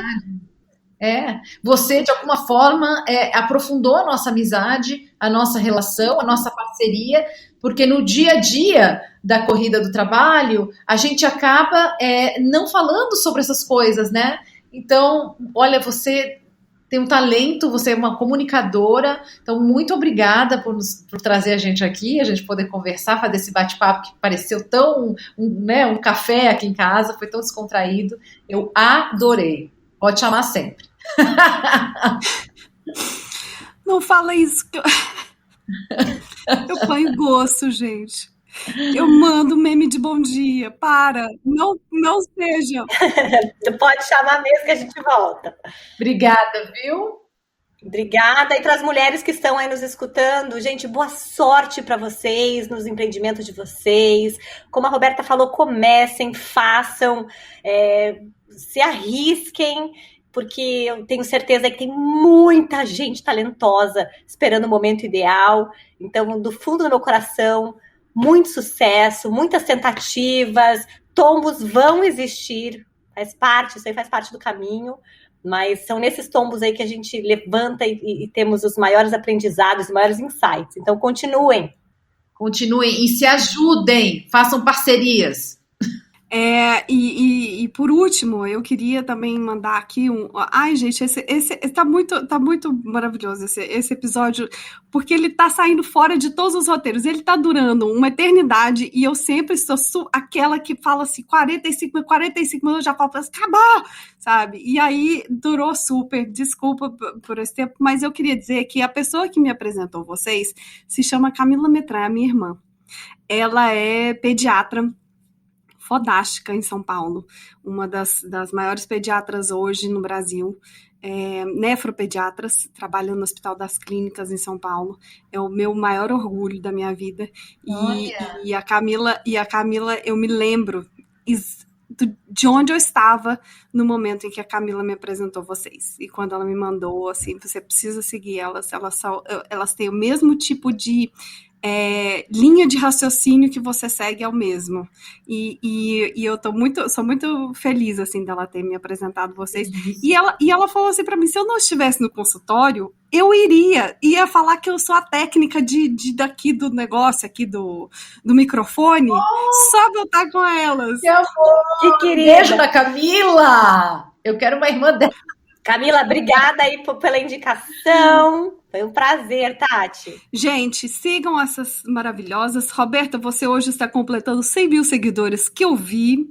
Você, de alguma forma, aprofundou a nossa amizade, a nossa relação, a nossa parceria, porque no dia a dia da corrida do trabalho, a gente acaba não falando sobre essas coisas, né? Então, olha, você tem um talento, você é uma comunicadora, então muito obrigada por trazer a gente aqui, a gente poder conversar, fazer esse bate-papo que pareceu tão, um café aqui em casa, foi tão descontraído, eu adorei, pode chamar sempre. Não fala isso que eu ponho gosto, gente. Eu mando meme de bom dia. Para, não seja. Pode chamar mesmo que a gente volta. Obrigada, viu? Obrigada. E para as mulheres que estão aí nos escutando, gente, boa sorte para vocês nos empreendimentos de vocês. Como a Roberta falou, comecem, façam, se arrisquem, porque eu tenho certeza que tem muita gente talentosa esperando o momento ideal. Então, do fundo do meu coração, muito sucesso, muitas tentativas, tombos vão existir, isso aí faz parte do caminho, mas são nesses tombos aí que a gente levanta e temos os maiores aprendizados, os maiores insights. Então, continuem. Continuem e se ajudem, façam parcerias. E por último, eu queria também mandar aqui Ai, gente, esse tá muito maravilhoso esse episódio, porque ele tá saindo fora de todos os roteiros. Ele tá durando uma eternidade e eu sempre sou aquela que fala assim, 45 minutos, eu já falo assim, acabou, sabe? E aí durou super, desculpa por esse tempo, mas eu queria dizer que a pessoa que me apresentou vocês se chama Camila Metran, a minha irmã. Ela é pediatra fodástica em São Paulo, uma das maiores pediatras hoje no Brasil, nefropediatras, trabalhando no Hospital das Clínicas em São Paulo, é o meu maior orgulho da minha vida, e a Camila, eu me lembro de onde eu estava no momento em que a Camila me apresentou vocês, e quando ela me mandou, assim, você precisa seguir elas têm o mesmo tipo de linha de raciocínio que você segue é o mesmo. E eu sou muito feliz, assim, dela ter me apresentado vocês. E ela falou assim pra mim, se eu não estivesse no consultório, eu ia falar que eu sou a técnica daqui do negócio, aqui do microfone, só pra eu estar com elas. Que amor! Que querida! Beijo da Camila! Eu quero uma irmã dela. Camila, obrigada aí pela indicação. Foi um prazer, Tati. Gente, sigam essas maravilhosas. Roberta, você hoje está completando 100 mil seguidores que eu vi.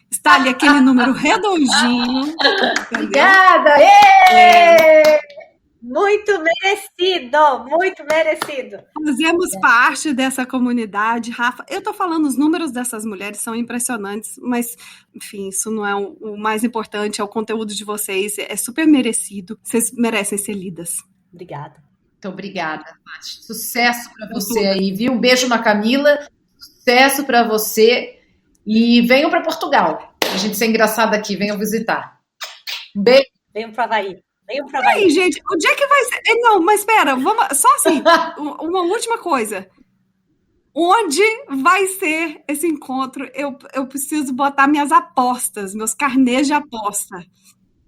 Está ali aquele número redondinho. Obrigada! Muito merecido, muito merecido. Fazemos parte dessa comunidade, Rafa. Eu tô falando, os números dessas mulheres são impressionantes, mas, enfim, isso não é o mais importante, é o conteúdo de vocês, é super merecido. Vocês merecem ser lidas. Obrigada. Muito obrigada, Tati. Sucesso para você aí, viu? Um beijo na Camila, sucesso para você e venham para Portugal. A gente ser engraçada aqui, venham visitar. Um beijo. Venham para Havaí. Ei, gente, onde é que vai ser? Não, mas espera, vamos, só assim, uma última coisa. Onde vai ser esse encontro? Eu preciso botar minhas apostas, meus carnês de aposta.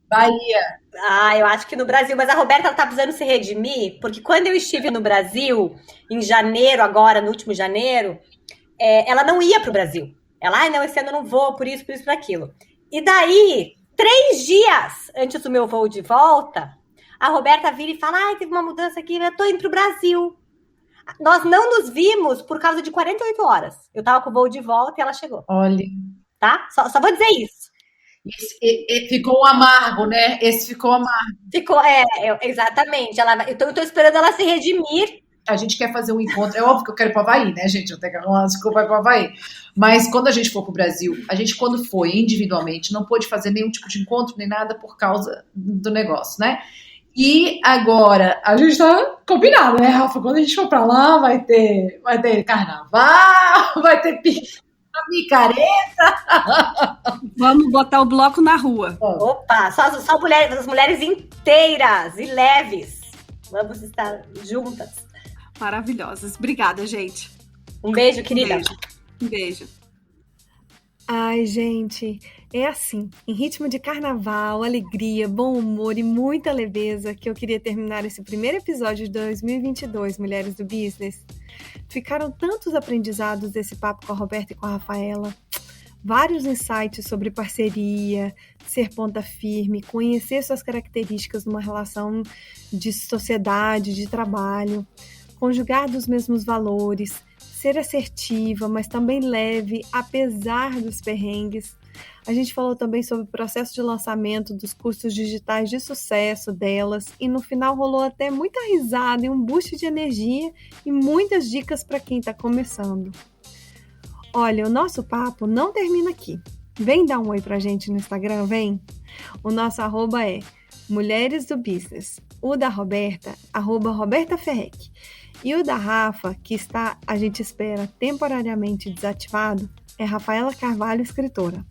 Bahia. Eu acho que no Brasil, mas a Roberta tá precisando se redimir, porque quando eu estive no Brasil, em janeiro agora, no último janeiro, ela não ia para o Brasil. Ela, não, esse ano eu não vou, por isso, por aquilo. E daí, 3 dias antes do meu voo de volta, a Roberta vira e fala, teve uma mudança aqui, eu tô indo pro Brasil. Nós não nos vimos por causa de 48 horas. Eu tava com o voo de volta e ela chegou. Olha. Tá? Só vou dizer isso. Ficou amargo, né? Esse ficou amargo. Ficou, exatamente. Eu tô esperando ela se redimir. A gente quer fazer um encontro. É óbvio que eu quero ir para o Havaí, né, gente? Eu tenho que arrumar uma desculpa para o Havaí. Mas quando a gente for para o Brasil, a gente, quando foi individualmente, não pôde fazer nenhum tipo de encontro nem nada por causa do negócio, né? E agora, a gente tá combinado, né, Rafa? Quando a gente for para lá, vai ter carnaval, vai ter picareta. Vamos botar o bloco na rua. Opa, só as mulheres inteiras e leves. Vamos estar juntas. Maravilhosas. Obrigada, gente. Um beijo, querida. Um beijo. Ai, gente, é assim, em ritmo de carnaval, alegria, bom humor e muita leveza que eu queria terminar esse primeiro episódio de 2022, Mulheres do Business. Ficaram tantos aprendizados desse papo com a Roberta e com a Rafaela, vários insights sobre parceria, ser ponta firme, conhecer suas características numa relação de sociedade, de trabalho, conjugar dos mesmos valores, ser assertiva, mas também leve, apesar dos perrengues. A gente falou também sobre o processo de lançamento dos cursos digitais de sucesso delas e no final rolou até muita risada e um boost de energia e muitas dicas para quem está começando. Olha, o nosso papo não termina aqui. Vem dar um oi pra gente no Instagram, vem? O nosso arroba é Mulheres do Business. O da Roberta, @RobertaFerrec. E o da Rafa, que está, a gente espera, temporariamente desativado, é Rafaela Carvalho, escritora.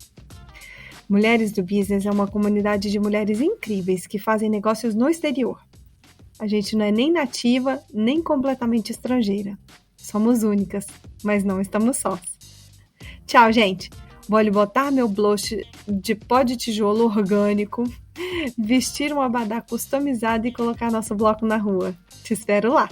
Mulheres do Business é uma comunidade de mulheres incríveis que fazem negócios no exterior. A gente não é nem nativa, nem completamente estrangeira. Somos únicas, mas não estamos sós. Tchau, gente! Vou lhe botar meu blush de pó de tijolo orgânico, vestir um abadá customizado e colocar nosso bloco na rua. Te espero lá!